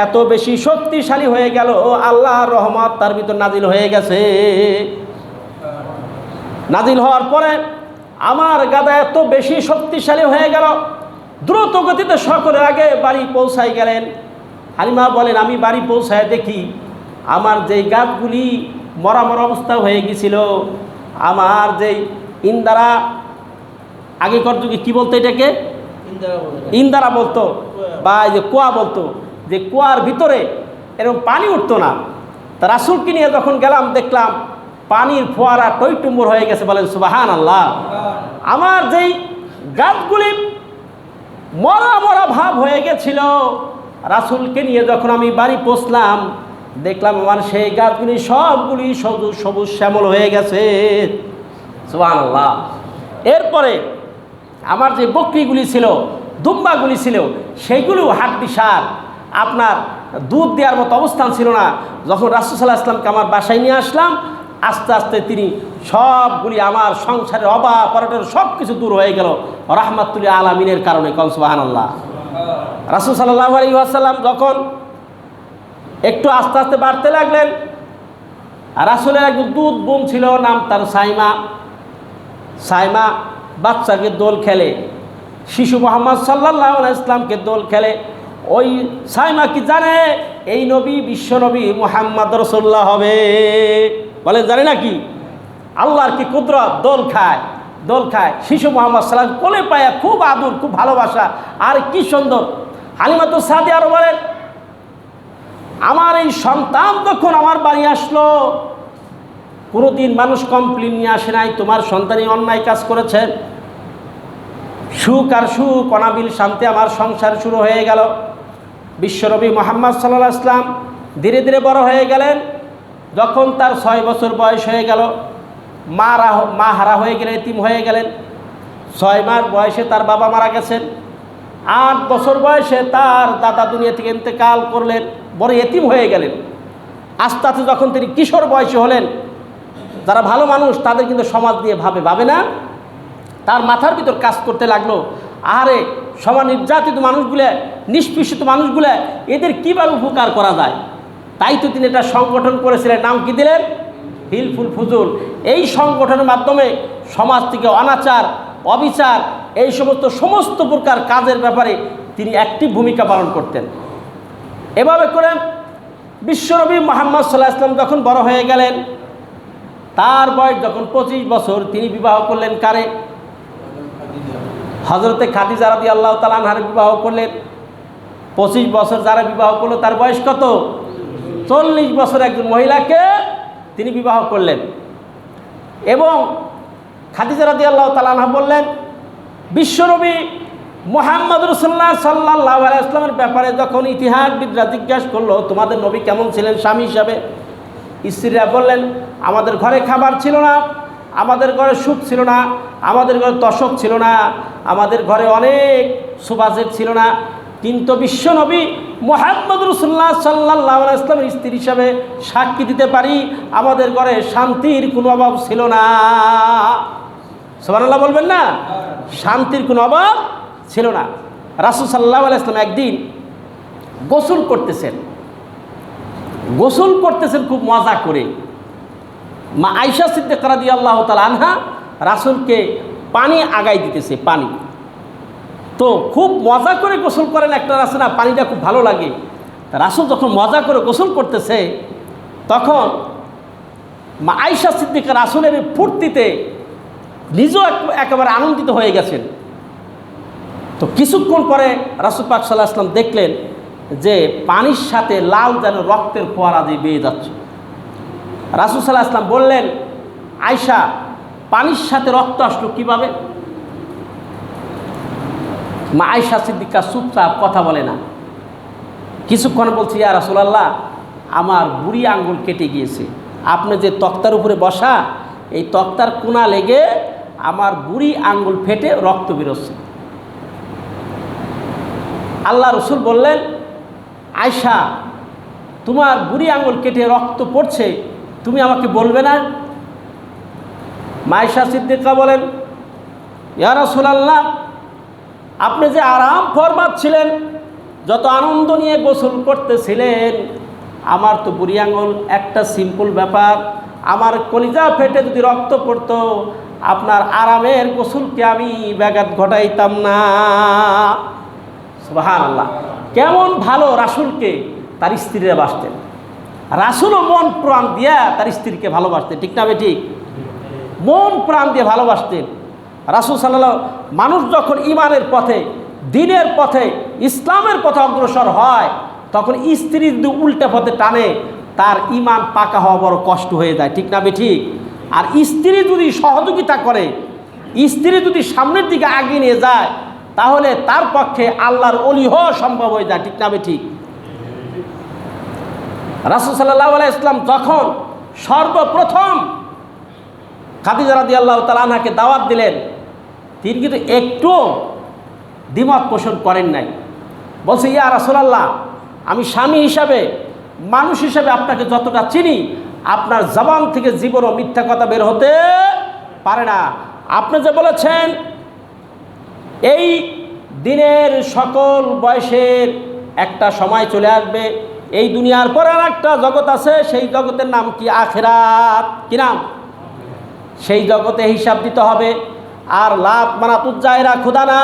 Speaker 1: এত বেশি শক্তিশালী হয়ে গেল, আল্লাহর রহমত তার ভিতর নাজিল হয়ে গেছে। নাজিল হওয়ার পরে আমার গাদা এত বেশি শক্তিশালী হয়ে গেল, দ্রুত গতিতে সকলের আগে বাড়ি পৌঁছাই গেলেন। হালিমা বলেন, আমি বাড়ি পৌঁছায় দেখি আমার যেই গাছগুলি মরা মরা অবস্থা হয়ে গেছিল, আমার যেই ইন্দারা, আগেকার যুগে কী বলতো এটাকে, ইন্দারা বলতো, বা এই যে কুয়া বলতো, যে কুয়ার ভিতরে এরকম পানি উঠতো না। তা রাসূলকে নিয়ে যখন গেলাম, দেখলাম পানির ফোয়ারা টইটুম্বর হয়ে গেছে। বলেন সুবহানাল্লাহ। আমার যেই গাছগুলি মরা মরা ভাব হয়ে গেছিল, রাসূলকে নিয়ে যখন আমি বাড়ি পৌঁছলাম, দেখলাম আমার সেই গাছগুলি সবগুলি সবুজ সবুজ শ্যামল হয়ে গেছে। সুবহানাল্লাহ। এরপরে আমার যে বকরিগুলি ছিল, দুম্বাগুলি ছিল, সেইগুলো হাড্ডি সার, আপনার দুধ দেওয়ার মতো অবস্থান ছিল না। যখন রাসূল সাল্লাল্লাহু আলাইহি ওয়াসাল্লামকে আমার বাসায় নিয়ে আসলাম, আস্তে আস্তে তিনি সবগুলি আমার সংসারের অভাব অনটন সব কিছু দূর হয়ে গেল রাহমাতুল আলামিনের কারণে। কোন সুবহানাল্লাহ। রাসূল সাল্লাল্লাহু আলাইহি ওয়াসাল্লাম যখন একটু আস্তে আস্তে বাড়তে লাগলেন। আর রাসূলের একজন দুধ বোন ছিল, নাম তার সাইমা। সাইমা বাচ্চাকে দোল খেলে, শিশু মুহাম্মদ সাল্লাল্লাহু আলাইহি ইসলামকে দোল খেলে। ওই সাইমা কি জানে এই নবী বিশ্ব নবী মুহাম্মদ রাসূলুল্লাহ হবে? বলেন জানে নাকি? আল্লাহর কি কুদরত! দোল খায়, দোল খায়। শিশু মুহাম্মদ সাল্লাল্লাহু আলাইহি কোলে পায়া খুব আদর, খুব ভালোবাসা, আর কি সুন্দর। হালিমাতুস সাদিয়া আরো বলেন, আমার এই সন্তান যখন আমার বাড়ি আসলো, কোনোদিন মানুষ কমপ্লেন নিয়ে আসে নাই তোমার সন্তানই অন্যায় কাজ করেছেন। সুখ আর সুখ, অনাবিল শান্তি আমার সংসার শুরু হয়ে গেল। বিশ্বনবী মুহাম্মদ সাল্লাল্লাহু আলাইহি ওয়াসাল্লাম ধীরে ধীরে বড় হয়ে গেলেন। যখন তার 6 বছর বয়স হয়ে গেল, মা হারা হয়ে গেলেন, এতিম হয়ে গেলেন। 6 মাস বয়সে তার বাবা মারা গেছেন। 8 বছর বয়সে তার দাদা দুনিয়া থেকে ইন্তেকাল করলেন, বড় এতিম হয়ে গেলেন। আস্তে আস্তে যখন তিনি কিশোর বয়সী হলেন, যারা ভালো মানুষ তাদের কিন্তু সমাজ নিয়ে ভাবে না, তার মাথার ভিতর কাজ করতে লাগলো, আরে সমাজ নির্যাতিত মানুষগুলো, নিষ্পেষিত মানুষগুলো, এদের কীভাবে উপকার করা যায়। তাই তো তিনি একটা সংগঠন করেছিলেন, নাম কি দিলেন? হিলফুল ফুজুল। এই সংগঠনের মাধ্যমে সমাজ থেকে অনাচার, অবিচার, এই সমস্ত প্রকার কাজের ব্যাপারে তিনি অ্যাক্টিভ ভূমিকা পালন করতেন। এভাবে করে বিশ্বনবী মুহাম্মদ সাল্লাল্লাহু আলাইহি ওয়াসাল্লাম যখন বড় হয়ে গেলেন, তার বয়স যখন 25 বছর, তিনি বিবাহ করলেন কারে? হযরতে খাদিজা রাদিয়াল্লাহু তাআলা আনহার বিবাহ করলেন। 25 বছর যারা বিবাহ করলো তার বয়স কত? 40 বছর একজন মহিলাকে তিনি বিবাহ করলেন। এবং খাদিজা রাদিয়াল্লাহু তাআলা আনহা বললেন, বিশ্বনবী মুহাম্মদ রাসূলুল্লাহ সাল্লাল্লাহু আলাইহি ওয়াসাল্লামের ব্যাপারে যখন ইতিহাসবিদরা জিজ্ঞাসা করলো তোমাদের নবী কেমন ছিলেন স্বামী হিসাবে, স্ত্রীরা বললেন আমাদের ঘরে খাবার ছিল না, আমাদের ঘরে সুখ ছিল না, আমাদের ঘরে তশক ছিল না, আমাদের ঘরে অনেক সুবাজের ছিল না, কিন্তু বিশ্বনবী মুহাম্মদ রাসূলুল্লাহ সাল্লাল্লাহু আলাইহি ওয়াসাল্লামের স্ত্রী হিসাবে সাক্ষী দিতে পারি আমাদের ঘরে শান্তির কোনো অভাব ছিল না। সুবহানাল্লাহ বলবেন না? শান্তির কোনো অভাব ছিল না। রাসূল সাল্লাল্লাহু আলাইহি ওয়াসাল্লাম একদিন গোসল করতেছেন খুব মজা করে। মা আয়েশা সিদ্দিকা রাদিয়াল্লাহু তাআলা আনহা রাসূলকে পানি আগাই দিতেছে, পানি। তো খুব মজা করে গোসল করেন, একটা আছে না, পানিটা খুব ভালো লাগে। রাসূল যখন মজা করে গোসল করতেছে, তখন মা আয়েশা সিদ্দিকা রাসূলের ফুর্তিতে নিজেও একেবারে আনন্দিত হয়ে গেছেন। তো কিছুক্ষণ পরে রাসূল পাক সাল্লাল্লাহু আলাইহি ওয়াসাল্লাম দেখলেন যে পানির সাথে লাল যেন রক্তের ফোয়ারা দিয়ে বেয়ে যাচ্ছে। রাসূল সাল্লাল্লাহু আলাইহি ওয়াসাল্লাম বললেন, আয়েশা, পানির সাথে রক্ত আসলো কিভাবে? মা আয়েশা সিদ্দিকা চুপচাপ, কথা বলে না। কিছুক্ষণ বলছে, ইয়া রাসূলুল্লাহ, আমার বুড়ি আঙ্গুল কেটে গিয়েছে, আপনি যে তক্তার উপরে বসা, এই তক্তার কোনা লেগে আমার বুড়ি আঙ্গুল ফেটে রক্ত বেরোচ্ছে। আল্লাহ রসুল বললেন, আয়েশা, তোমার বুড়ি আঙ্গুল কেটে রক্ত পড়ছে, তুমি আমাকে বলবে না? মা আয়েশা সিদ্দিকা বলেন, ইয়া রাসূলুল্লাহ, আপনি যে আরাম ফরমাচ্ছিলেন, যত আনন্দ নিয়ে গোসল করতেছিলেন, আমার তো বুড়ি আঙ্গুল একটা সিম্পল ব্যাপার, আমার কলিজা ফেটে যদি রক্ত পড়তো, আপনার আরামের গোসলকে আমি ব্যাঘাত ঘটাইতাম না। সুবহানাল্লাহ, কেমন ভালো রাসূলকে তার স্ত্রীরা বাসতেন। রাসূলও মন প্রাণ দিয়া তার স্ত্রীকে ভালোবাসতেন, ঠিক না বেঠিক? মন প্রাণ দিয়ে ভালোবাসতেন। রাসূল সাল্লাল্লাহু, মানুষ যখন ঈমানের পথে, দ্বীনের পথে, ইসলামের পথে অগ্রসর হয়, তখন স্ত্রী যদি উল্টা পথে টানে, তার ঈমান পাকা হওয়া বড় কষ্ট হয়ে যায়, ঠিক না বেঠিক? আর স্ত্রী যদি সহযোগিতা করে, স্ত্রী যদি সামনের দিকে এগিয়ে নিয়ে যায়, তাহলে তার পক্ষে আল্লাহর ওলি হওয়া সম্ভব হয়ে যায়, ঠিক না বেঠিক? রাসূল সাল্লাল্লাহু আলাইহি ওয়াসাল্লাম যখন সর্বপ্রথম খাদিজা রাদিয়াল্লাহু তাআলা আনহাকে দাওয়াত দিলেন, তিনি কিন্তু একটু দ্বিমত পোষণ করেন নাই। বলছে, ইয়া রাসূলুল্লাহ, আমি স্বামী হিসাবে, মানুষ হিসাবে আপনাকে যতটা চিনি, আপনার জবান থেকে জীবনও মিথ্যা কথা বের হতে পারে না। আপনি যে বলেছেন এই দিনের সকল বয়সের একটা সময় চলে আসবে, এই দুনিয়ার পর আর একটা জগৎ আছে, সেই জগতের নাম কি? আখিরাত। কি নাম? সেই জগতে হিসাব দিতে হবে। আর লাত মানাতুজ জায়রা খোদা না,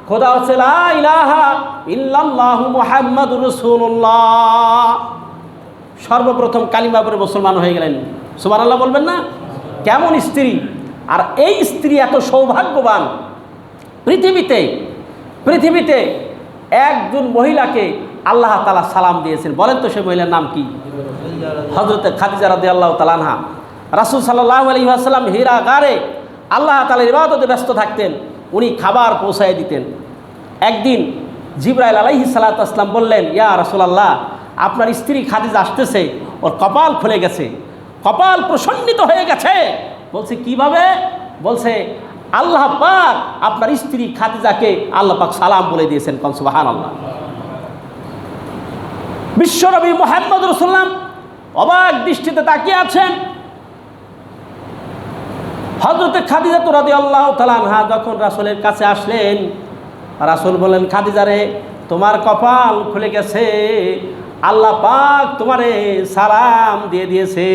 Speaker 1: খোদা হচ্ছে লা ইলাহা ইল্লাল্লাহু মুহাম্মাদুর রাসূলুল্লাহ। সর্বপ্রথম কালিমা পড়ে মুসলমান হয়ে গেলেন। সুবহানাল্লাহ বলবেন না? কেমন স্ত্রী! আর এই স্ত্রী এত সৌভাগ্যবান, পৃথিবীতে একজন মহিলাকে আল্লাহ তাআলা সালাম দিয়েছেন। বলেন তো সেই মহিলার নাম কি? হযরত খাদিজা রাদিয়াল্লাহু তাআলা আনহা। রাসূল সাল্লাল্লাহু আলাইহি ওয়াসাল্লাম হীরা গারে আল্লাহ তাআলার ইবাদতে ব্যস্ত থাকতেন, উনি খাবার পৌঁছায় দিতেন। একদিন জিবরাইল আলাইহিস সালাতু ওয়াস সালাম বললেন, ইয়া রাসূলুল্লাহ, আপনার স্ত্রী খাদিজা আসতেছে, ওর কপাল খুলে গেছে, কপাল প্রসন্নিত হয়ে গেছে। বলছে কিভাবে? বলছে আল্লাহ পাক আপনার স্ত্রী খাদিজাকে আল্লাহ পাক সালাম বলে দিয়েছেন। কোন সুবহানাল্লাহ। বিশ্বনবী মুহাম্মদ রাসূলুল্লাহ অবাক দৃষ্টিতে তাকিয়ে আছেন। হযরত খাদিজা রাদিয়াল্লাহু তাআলা আনহা যখন রাসূলের কাছে আসলেন, রাসূল বলেন, খাদিজা রে, তোমার কপাল খুলে গেছে, আল্লাহ পাক তোমারে সালাম দিয়ে দিয়েছে।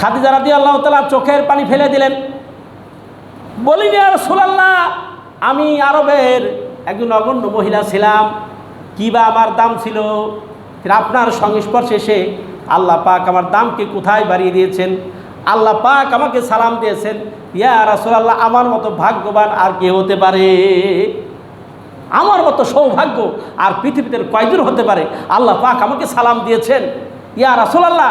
Speaker 1: খাদিজা রাদিয়াল্লাহু তাআলা চোখের পানি ফেলে দিলেন, বলেন, ইয়া রাসূলুল্লাহ, আমি আরবের একজন অগণ্য মহিলা ছিলাম, কিবা আমার দাম ছিল, আপনার সংস্পর্শে এসে আল্লাহ পাক আমার দামকে কোথায় বাড়িয়ে দিয়েছেন, আল্লাহ পাক আমাকে সালাম দিয়েছেন। ইয়া রাসূলুল্লাহ, আমার মতো ভাগ্যবান আর কে হতে পারে? আমার মতো সৌভাগ্য আর পৃথিবীতে কয়জন হতে পারে? আল্লাহ পাক আমাকে সালাম দিয়েছেন। ইয়া রাসূলুল্লাহ,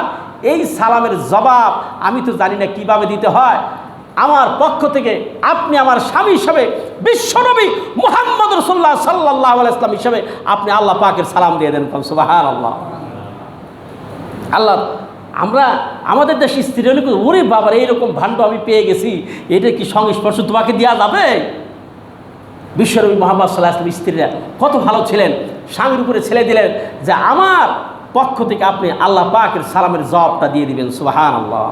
Speaker 1: এই সালামের জবাব আমি তো জানি না কিভাবে দিতে হয়। আমার পক্ষ থেকে আপনি আমার স্বামী হিসাবে, বিশ্বনবী মুহাম্মদ রাসূলুল্লাহ সাল্লাল্লাহু আলাইহি ওয়াসাল্লাম হিসাবে আপনি আল্লাহ পাকের সালাম দিয়ে দেন। সুবহানাল্লাহ। আল্লাহ, আমরা আমাদের দেশে স্ত্রী হলে ওরে বাবার এইরকম ভাণ্ড আমি পেয়ে গেছি, এটা কি সংস্পর্শ তোমাকে দেওয়া যাবে? বিশ্বনবী মুহাম্মদ সাল্লাল্লাহু আলাইহি ওয়াসাল্লাম স্ত্রীরা কত ভালো ছিলেন, স্বামীর উপরে ছেড়ে দিলেন যে আমার পক্ষ থেকে আপনি আল্লাহ পাকের সালামের জবাবটা দিয়ে দিবেন। সুবহানাল্লাহ।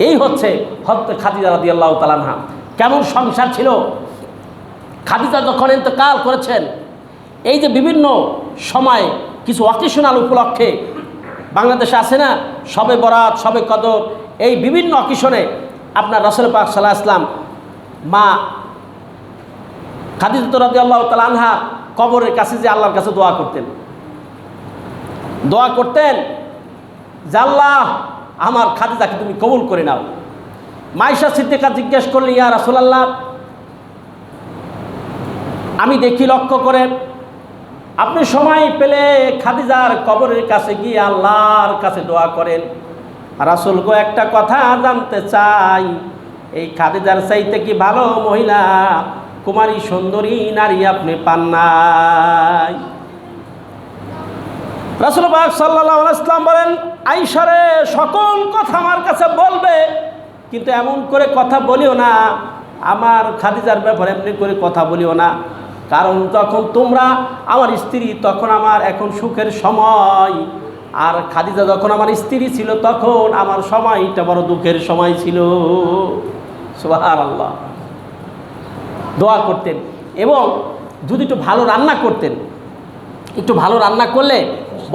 Speaker 1: এই হচ্ছে হযরত খাদিজা রাদিয়াল্লাহু তাআলা আনহা। কেমন সংসার ছিল! খাদিজা যখন ইন্তেকাল করেছেন, এই যে বিভিন্ন সময় কিছু অকেশনাল উপলক্ষে বাংলাদেশে আছে না, শবে বরাত, শবে কদর, এই বিভিন্ন অকেশনে আপনার রাসূল পাক সাল্লাল্লাহু আলাইহি ওয়াসাল্লাম মা খাদিজা রাদিয়াল্লাহু তাআলা আনহা কবরের কাছে যে আল্লাহর কাছে দোয়া করতেন যে আল্লাহ, আমার খাদিজাকে তুমি কবুল করে নাও। মাইশা সিদ্দিকা জিজ্ঞেস করলেন, ইয়া রাসূলুল্লাহ, আমি দেখি লক্ষ্য করে আপনি সময় পেলে খাদিজার কবরের কাছে গিয়ে আল্লাহর কাছে দোয়া করেন। রাসূল গো, একটা কথা জানতে চাই, এই খাদিজার চাইতে কি ভালো মহিলা, কুমারী সুন্দরী নারী আপনি পান নাই? রাসূল পাক সাল্লাল্লাহু আলাইহি ওয়াসাল্লাম বলেন, আয়েশা রে, সকল কথা আমার কাছে বলবে, কিন্তু এমন করে কথা বলিও না, আমার খাদিজার ব্যাপারে এমনি করে কথা বলিও না, কারণ যখন তোমরা আমার স্ত্রী তখন আমার এখন সুখের সময়, আর খাদিজা যখন আমার স্ত্রী ছিল তখন আমার সময়টা বড় দুঃখের সময় ছিল। সুবহানাল্লাহ। দোয়া করতেন। এবং যদি একটু ভালো রান্না করতেন, একটু ভালো রান্না করলে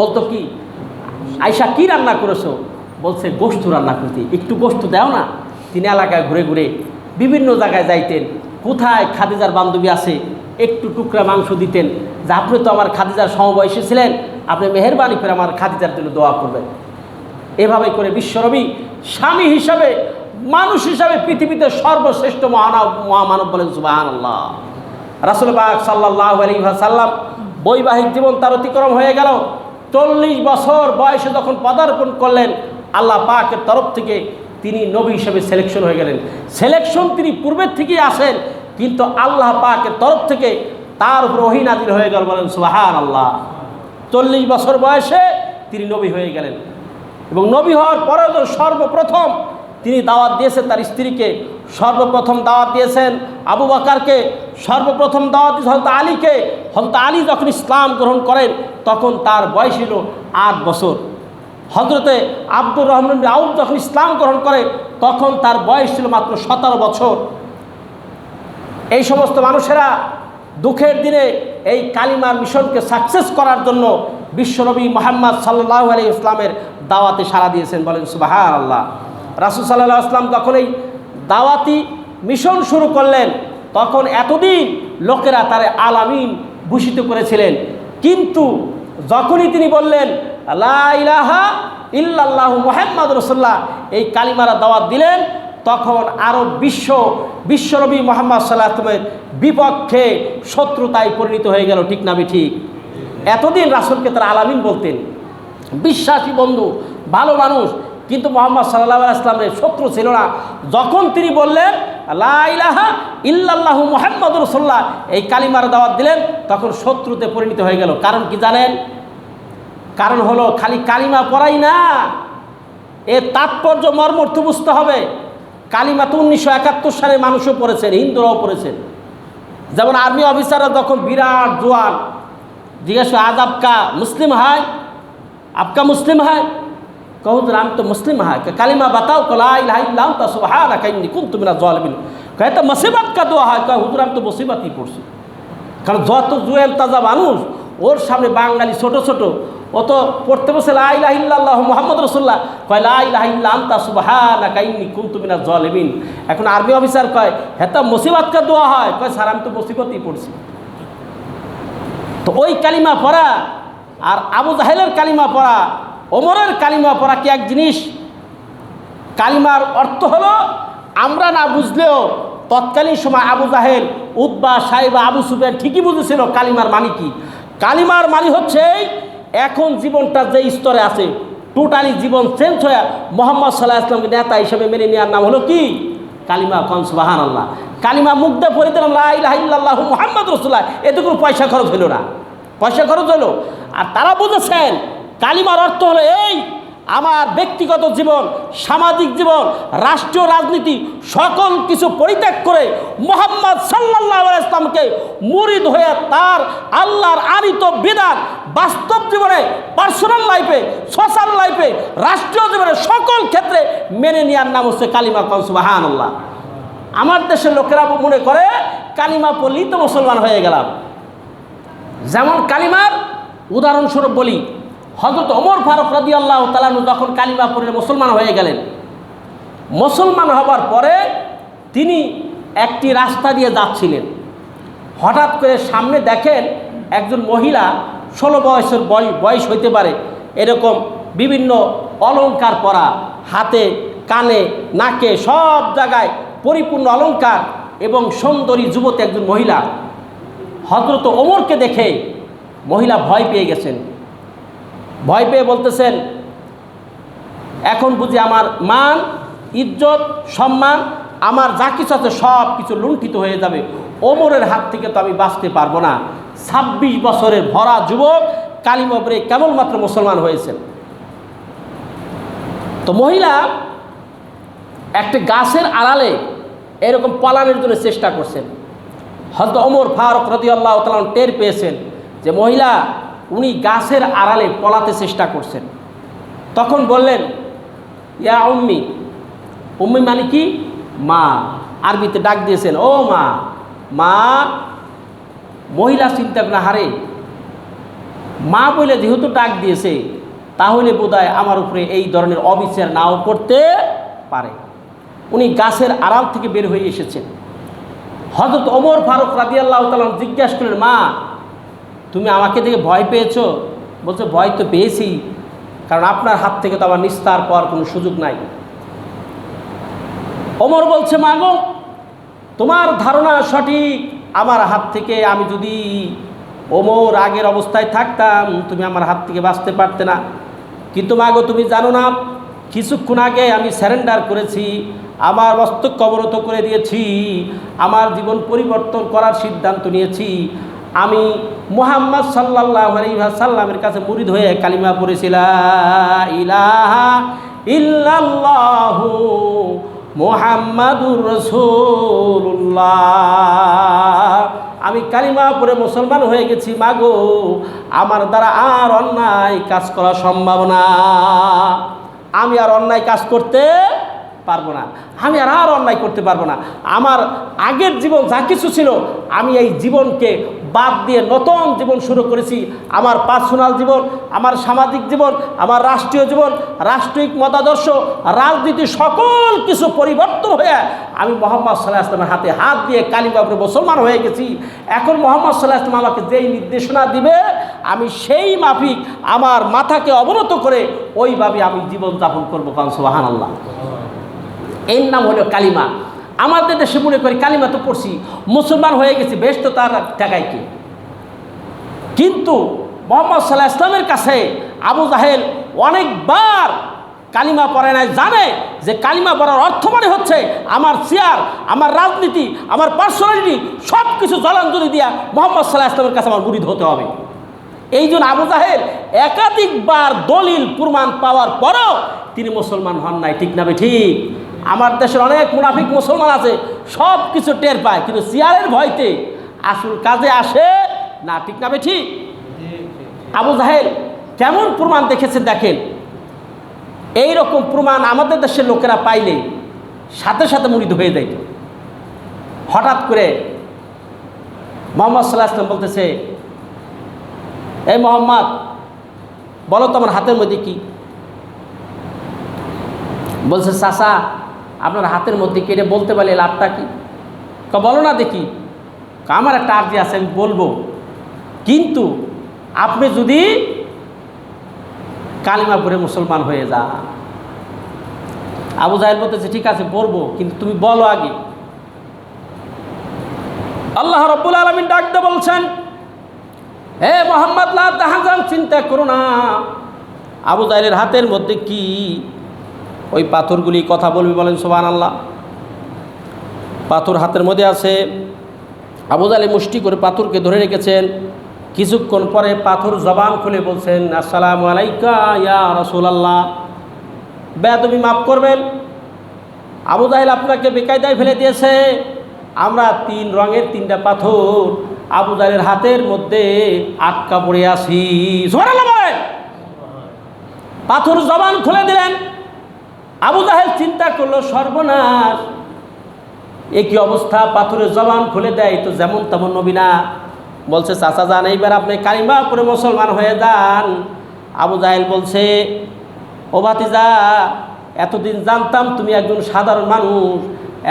Speaker 1: বলতো কি, আয়েশা কি রান্না করেছো? বলছে গোশত রান্না করতে, একটু গোশত দাও না। তিনি এলাকায় ঘুরে ঘুরে বিভিন্ন জায়গায় যাইতেন, কোথায় খাদিজার বান্ধবী আছে একটু টুকরা মাংস দিতেন, যে আপনি তো আমার খাদিজার সমবয়সী ছিলেন, আপনি মেহেরবানি করে আমার খাদিজার জন্য দোয়া করবেন। এভাবে করে বিশ্বনবী স্বামী হিসাবে, মানুষ হিসাবে পৃথিবীতে সর্বশ্রেষ্ঠ মহামানব বলেন। সুবহানাল্লাহ। রাসূল পাক সাল্লাল্লাহু আলাইহি ওয়াসাল্লাম বৈবাহিক জীবন তার অতিক্রম হয়ে গেল। 40 বছর বয়সে যখন পদার্পণ করলেন, আল্লাহ পাকের তরফ থেকে তিনি নবী হিসেবে সিলেকশন হয়ে গেলেন। সিলেকশন তিনি পূর্বের থেকেই আসেন, কিন্তু আল্লাহ পাকের তরফ থেকে তার উপর ওহী নাযিল হয়ে গেল। বলেন সুবহানাল্লাহ। 40 বছর বয়সে তিনি নবী হয়ে গেলেন। এবং নবী হওয়ার পরে সর্বপ্রথম তিনি দাওয়াত দিয়েছেন তার স্ত্রীকে, সর্বপ্রথম দাওয়াত দিয়েছেন আবু বকরকে, সর্বপ্রথম দাওয়াত দিয়েছেন হযরত আলীকে। হযরত আলী যখন ইসলাম গ্রহণ করেন তখন তার বয়স ছিল 8 বছর। হযরতে আব্দুর রহমান বিন আউফ যখন ইসলাম গ্রহণ করে তখন তার বয়স ছিল মাত্র 17 বছর। এই সমস্ত মানুষেরা দুঃখের দিনে এই কালিমার মিশনকে সাকসেস করার জন্য বিশ্বনবী মুহাম্মদ সাল্লাল্লাহু আলাইহি ওয়াসাল্লামের দাওয়াতে সাড়া দিয়েছেন। বলেন সুবহানাল্লাহ। রাসূল সাল্লাল্লাহু আলাইহি ওয়াসাল্লাম যখন এই দাওয়াতি মিশন শুরু করলেন, তখন এতদিন লোকেরা তারে আল আমিন ভূষিত করেছিলেন, কিন্তু যখনই তিনি বললেন লা ইলাহা ইল্লাল্লাহু মুহাম্মাদুর রাসূলুল্লাহ, এই কালিমার দাওয়াত দিলেন, তখন আরও বিশ্বনবী মুহাম্মদ সাল্লাল্লাহু আলাইহি ওয়াসাল্লামের বিপক্ষে শত্রুতায় পরিণত হয়ে গেল। ঠিক না ঠিক? এতদিন রাসূলকে তারা আল আমিন বলতেন, বিশ্বাসী বন্ধু, ভালো মানুষ, কিন্তু মুহাম্মদ সাল্লাল্লাহু আলাইহি ওয়াসাল্লামের শত্রু ছিল না। যখন তিনি বললেন লা ইলাহা ইল্লাল্লাহু মুহাম্মাদুর রাসূলুল্লাহ, এই কালিমার দাওয়াত দিলেন, তখন শত্রুতে পরিণত হয়ে গেল। কারণ কি জানেন? কারণ হলো খালি কালিমা পড়াই না, এর তাৎপর্য মর্মর্থ বুঝতে হবে। কালিমা তো 1971 সালে মানুষও পড়েছেন, হিন্দুরাও পড়েছেন। যেমন আর্মি অফিসাররা যখন বিরাট জোয়ান জিজ্ঞাসা আজ আপকা মুসলিম হয়, আপকা মুসলিম হয়, कहूँ राम तो मुस्लिम है, कालिमा बताओ ला इलाहा इल्ला अंता सुब्हानाका इन्नी कुन्तु मिनाज जालिमीन, कहता मुसीबत का दुआ है, कह हुजूर আমি তো মুসিবতই পড়ছি। কারণ যত জুয়েল তাজা মানুষ ওর সামনে বাঙালি ছোট ছোট, ও তো পড়তে বসে লা ইলাহা ইল্লাল্লাহু মুহাম্মাদুর রাসূলুল্লাহ, কয় লা ইলাহা ইল্লা আনতা সুবহানাকা ইন্নী কুনতু মিনাজ জালিমিন। এখন আর্মি অফিসার কয় হেতা মুসিবত কা দোয়া হয়, কয় স্যার আমি তো মুসিবতই পড়ছি। তো ওই কালিমা পড়া আর আবু জাহেলের কালিমা পড়া, ওমরের কালিমা পড়া কি এক জিনিস? কালিমার অর্থ হলো আমরা না বুঝলেও তৎকালীন সময় আবু জাহেল, উতবা, সাইবা, আবু সুফিয়ান ঠিকই বুঝেছিল কালিমার মানে কি। কালিমার মানে হচ্ছে এখন জীবনটা যে স্তরে আছে টোটালি জীবন চেঞ্জ হয়ে মুহাম্মদ সাল্লাল্লাহু আলাইহি ওয়াসাল্লামকে নেতা হিসেবে মেনে নেওয়ার নাম হলো কি? কালিমা। কন সুবহানাল্লাহ। কালিমা মুগ্ধে পড়ে দিলাম লা ইলাহা ইল্লাল্লাহু মুহাম্মাদুর রাসূলুল্লাহ, এতে কোনো পয়সা খরচ হলো না, পয়সা খরচ হলো। আর তারা বুঝেছেন কালিমার অর্থ হলো এই আমার ব্যক্তিগত জীবন, সামাজিক জীবন, রাষ্ট্রীয় রাজনীতি সকল কিছু পরিত্যাগ করে মুহাম্মদ সাল্লাল্লাহু আলাইহি ওয়াসাল্লামকে মুরিদ হয়ে তার আল্লাহর আনিত বিধান বাস্তব জীবনে, পার্সোনাল লাইফে, সোশ্যাল লাইফে, রাষ্ট্রীয় জীবনে সকল ক্ষেত্রে মেনে নেওয়ার নাম হচ্ছে কালিমা। কন সুবহানাল্লাহ। আমার দেশের লোকেরা মনে করে কালিমা পড়লেই তো মুসলমান হয়ে গেলাম। যেমন কালিমার উদাহরণস্বরূপ বলি, হযরত ওমর ফারুক রাদিয়াল্লাহু তাআলা আনহু যখন কালিমা পড়ে মুসলমান হয়ে গেলেন, মুসলমান হবার পরে তিনি একটি রাস্তা দিয়ে যাচ্ছিলেন, হঠাৎ করে সামনে দেখেন একজন মহিলা 16 বছর বয়স হইতে পারে, এরকম বিভিন্ন অলংকার পরা, হাতে, কানে, নাকে সব জায়গায় পরিপূর্ণ অলংকার এবং সুন্দরী যুবতী একজন মহিলা। হযরত ওমরকে দেখে মহিলা ভয় পেয়ে গেছেন, ভয় পেয়ে বলতেছেন এখন বুঝি আমার মান, ইজ্জত, সম্মান, আমার যা কিছু আছে সব কিছু লুণ্ঠিত হয়ে যাবে, ওমরের হাত থেকে তো আমি বাঁচতে পারবো না। 26 বছরের ভরা যুবক কালিমা পড়ে কেবলমাত্র মুসলমান হয়েছেন। তো মহিলা একটা গাছের আড়ালে এরকম পালানোর জন্য চেষ্টা করছেন। হযরত ওমর ফারুক রাদিয়াল্লাহু তাআলা টের পেয়েছেন যে মহিলা উনি গাছের আড়ালে পলাতে চেষ্টা করছেন। তখন বললেন ইয়া উম্মি, উম্মি মানে কি? মা। আরবিতে ডাক দিয়েছেন, ও মা। মা। মহিলা চিন্তা করে হারে মা বলে যেহেতু ডাক দিয়েছে, তাহলে বোধহয় আমার উপরে এই ধরনের অবিচার নাও করতে পারে। উনি গাছের আড়াল থেকে বের হয়ে এসেছেন। হযরত ওমর ফারুক রাদিয়াল্লাহু তাআলা জিজ্ঞাসা করলেন, মা তুমি আমাকে দেখে ভয় পেয়েছো? বলছে ভয় তো পেয়েছি, কারণ আপনার হাত থেকে তো আমার নিস্তার পাওয়ার কোনো সুযোগ নাই। ওমর বলছে, মা গো তোমার ধারণা সঠিক, আমার হাত থেকে আমি যদি ওমর আগের অবস্থায় থাকতাম তুমি আমার হাত থেকে বাঁচতে পারতে না। কিন্তু মা গো তুমি জানো না, কিছুক্ষণ আগে আমি স্যারেন্ডার করেছি, আমার মস্তক অবরত করে দিয়েছি, আমার জীবন পরিবর্তন করার সিদ্ধান্ত নিয়েছি। আমি মুহাম্মদ সাল্লাল্লাহু আলাইহি ওয়াসাল্লামের কাছে মুরিদ হয়ে কালিমা পড়েছি লা ইলাহা ইল্লাল্লাহু মুহাম্মাদুর রাসূলুল্লাহ। আমি কালিমা পড়ে মুসলমান হয়ে গেছি। মাগো আমার দ্বারা আর অন্যায় কাজ করা সম্ভব না, আমি আর অন্যায় কাজ করতে পারবো না, আমি আর অন্যায় করতে পারবো না। আমার আগের জীবন যা কিছু ছিল আমি এই জীবনকে বাদ দিয়ে নতুন জীবন শুরু করেছি। আমার পার্সোনাল জীবন, আমার সামাজিক জীবন, আমার রাষ্ট্রীয় জীবন, রাষ্ট্রিক মতাদর্শ, রাজনীতি সকল কিছু পরিবর্তন হয়ে আমি মুহাম্মদ সাল্লাল্লাহু আলাইহি ওয়াসাল্লামের হাতে হাত দিয়ে কালিমা পড়ে মুসলমান হয়ে গেছি। এখন মুহাম্মদ সাল্লাল্লাহু আলাইহি ওয়াসাল্লাম আমাকে যেই নির্দেশনা দিবে আমি সেই মাফিক আমার মাথাকে অবনত করে ওইভাবে আমি জীবনযাপন করবো। কারণ সুবহানাল্লাহ, এর নাম হলো কালিমা। আমাদের দেশে মনে করি কালিমা তো পড়ছি, মুসলমান হয়ে গেছি, বেশ তো তার টাকায় কি। কিন্তু মুহাম্মদ সাল্লাল্লাহু আলাইহি ওয়াসাল্লামের কাছে আবু জাহেল অনেকবার কালিমা পড়ে নাই, জানে যে কালিমা পড়ার অর্থ মানে হচ্ছে আমার চেয়ার, আমার রাজনীতি, আমার পার্সোনালিটি সব কিছু জলাঞ্জলি দিয়া মুহাম্মদ সাল্লাল্লাহু আলাইহি ওয়াসাল্লামের কাছে আমার মুরিদ হতে হবে। এই জন্য আবু জাহেল একাধিকবার দলিল প্রমাণ পাওয়ার পরও তিনি মুসলমান হন নাই। ঠিক না ঠিক? আমার দেশের অনেক মুনাফিক মুসলমান আছে, সব কিছু টের পায় কিন্তু চেয়ারের ভয়তে আসল কাজে আসে না। ঠিক না ঠিক? আবু জাহেল কেমন প্রমাণ দেখেছেন দেখেন। এই রকম প্রমাণ আমাদের দেশের লোকেরা পাইলে সাথে সাথে মুরিদ হয়ে যায়। হঠাৎ করে মুহাম্মদ সাল্লাল্লাহু আলাইহি ওয়াসাল্লাম বলতেছে, এই মোহাম্মদ বলো তো আমার হাতের মধ্যে কি? বলছে, চাচা আপনার হাতের মধ্যে কি, এটা বলতে পারলে লাভটা কি? বলো না দেখি। আমার একটা আর্জি আছে, আমি বলবো, কিন্তু আপনি যদি কালিমা পড়ে মুসলমান হয়ে যা। আবু জাহেল বলতেছে, ঠিক আছে বলবো, কিন্তু তুমি বলো আগে। আল্লাহ রাব্বুল আলামিন ডাকতে বলছেন, হে মোহাম্মদ লা তাহজান, চিন্তা করো না। আবু জাহেলের হাতের মধ্যে কি? ওই পাথরগুলি কথা বলবি, বলেন সুবহানাল্লাহ। পাথর হাতের মধ্যে আছে। আবু জাহেল মুষ্টি করে পাথরকে ধরে রেখেছেন। কিছুক্ষণ পরে পাথর জবান খুলে বলছেন, আসসালামু আলাইকা ইয়া রাসূলুল্লাহ। বেয়াদবি মাফ করবেন, আবু জাহেল আপনাকে বেকায়দায় ফেলে দিয়েছে। আমরা 3 রঙের 3টা পাথর আবু জাহেলের হাতের মধ্যে আটকা পড়ে আছি। সুবহানাল্লাহ বলেন। পাথর জবান খুলে দিলেন। আবু জাহেল চিন্তা করলো, সর্বনাশ, এ কি অবস্থা, পাথরের জবান খুলে দেয়, তো যেমন তেমন নবী না। বলছে, চাচা যান, এইবার আপনি কালিমা পড়ে মুসলমান হয়ে যান। আবু জাহেল বলছে, ও ভাতিজা, এতদিন জানতাম তুমি একজন সাধারণ মানুষ,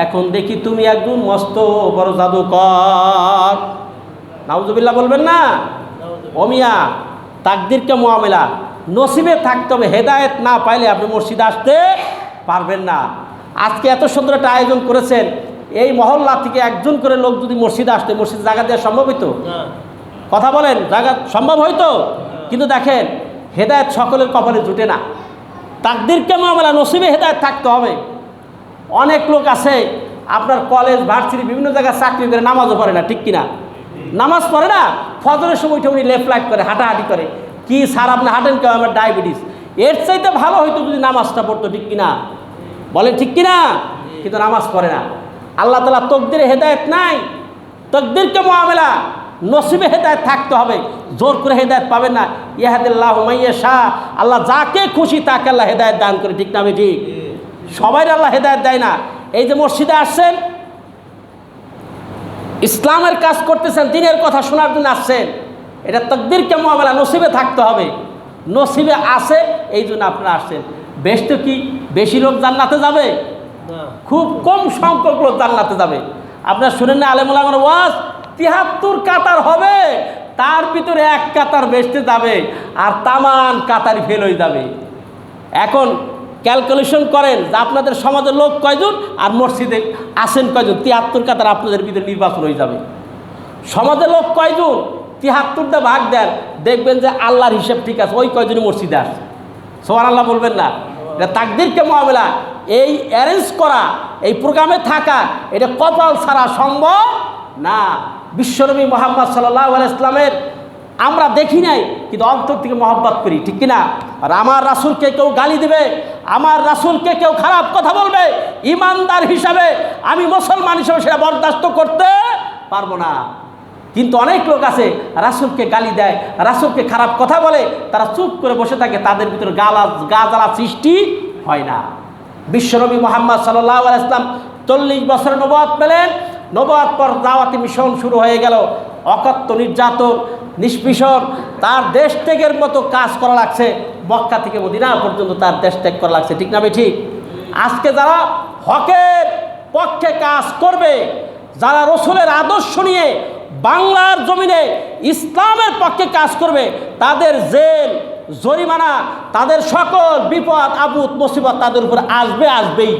Speaker 1: এখন দেখি তুমি একজন মস্ত বড় জাদুকর। নাউজুবিল্লাহ বলবেন না? ও মিয়া, তাকদীরকে মুআমেলা, নসিবে থাকতে হবে। হেদায়েত না পাইলে আপনি মসজিদে আসতে পারবেন না। আজকে এত সুন্দর একটা আয়োজন করেছেন, এই মহল্লা থেকে একজন করে লোক যদি মসজিদে আসতে, মসজিদ জায়গা দেওয়া সম্ভব হইতো? কথা বলেন, জায়গা সম্ভব হইতো? কিন্তু দেখেন, হেদায়েত সকলের কপালে জুটে না। তাকদীরকে মুআমেলা, নসিবে হেদায়েত থাকতে হবে। অনেক লোক আছে আপনার কলেজ ভার্সিটি বিভিন্ন জায়গায় চাকরি করে, নামাজও পড়ে না। ঠিক কিনা? নামাজ পড়ে না, ফজরের সময়টা উনি লেফট রাইট করে, হাঁটাহাঁটি করে। কি স্যার আপনি হাঁটেন কেউ? আমার ডায়াবেটিস। এর চাইতে ভালো হয়তো যদি নামাজটা পড়তো। ঠিক কিনা বলেন? ঠিক কিনা? কিন্তু নামাজ পড়ে না। আল্লাহ তাআলা তকদিরে হেদায়েত নাই। তকদিরকে মুআমেলা, নসিবে হেদায়েত থাকতে হবে। জোর করে হেদায়েত পাবেন না। ইয়াহদিল্লাহু মাইয়াশা, আল্লাহ যাকে খুশি তাকে আল্লাহ হেদায়েত দান করে। ঠিক না? আমি ঠিক? সবাই আল্লাহ হেদায়েত দেয় না। এই যে মসজিদে আসছেন, ইসলামের কাজ করতেছেন, দ্বীনের কথা শোনার জন্য আসছেন, এটা তাকদীরকে মুআমেলা, নসিবে থাকতে হবে। নসিবে আছে এই জন্য আপনারা আসছেন। বেশ তো কি বেশি লোক জান্নাতে যাবে? খুব কম সংখ্যক লোক জান্নাতে যাবে। আপনারা শুনেন না, আলেম ওলামার ওয়াজ 73 কাতার হবে, তার ভিতরে 1 কাতার বেসতে যাবে, আর তামান কাতারই ফেল হয়ে যাবে। এখন ক্যালকুলেশন করেন যে আপনাদের সমাজের লোক কয়জন আর মসজিদে আসেন কয়জন। 73 কাতার আপনাদের ভিতরে নির্বাচন হয়ে যাবে। সমাজের লোক কয়জন, 73টা ভাগ দেন, দেখবেন যে আল্লাহর হিসেব ঠিক আছে, ওই কয়জনই মসজিদে আসছে। সুবহানাল্লাহ বলবেন না? এটা তাকদীরকে মুআমেলা। এই অ্যারেঞ্জ করা, এই প্রোগ্রামে থাকা, এটা কপাল ছাড়া সম্ভব না। বিশ্বনবী মুহাম্মদ সাল্লাল্লাহু আলাইহি ওয়াসাল্লামের আমরা দেখি নাই, কিন্তু অন্তর থেকে মহব্বত করি। ঠিক কিনা? আর আমার রাসূলকে কেউ গালি দেবে, আমার রাসূলকে কেউ খারাপ কথা বলবে, ইমানদার হিসাবে আমি মুসলমান হিসাবে সেটা বরদাস্ত করতে পারবো না। কিন্তু অনেক লোক আছে রাসূলকে গালি দেয়, রাসূলকে খারাপ কথা বলে, তারা চুপ করে বসে থাকে, তাদের ভিতরে গা জ্বালা সৃষ্টি হয় না। বিশ্বনবী মুহাম্মদ সাল্লাল্লাহু আলাইহি ওয়াসাল্লাম 40 বছর নবুয়ত পেলেন। নবুয়ত পর দাওয়াতি মিশন শুরু হয়ে গেল। অকথ্য নির্যাতন, নিষ্পেষণ, তার দেশ ত্যাগের মতো কাজ করা লাগছে। মক্কা থেকে মদিনা পর্যন্ত তার দেশ ত্যাগ করা লাগছে, ঠিক না ঠিক? আজকে যারা হকের পক্ষে কাজ করবে, যারা রসুলের আদর্শ নিয়ে বাংলার জমিনে ইসলামের পক্ষে কাজ করবে, তাদের জেল, জরিমানা, তাদের সকল বিপদ আপদ মুসিবত তাদের উপর আসবেই,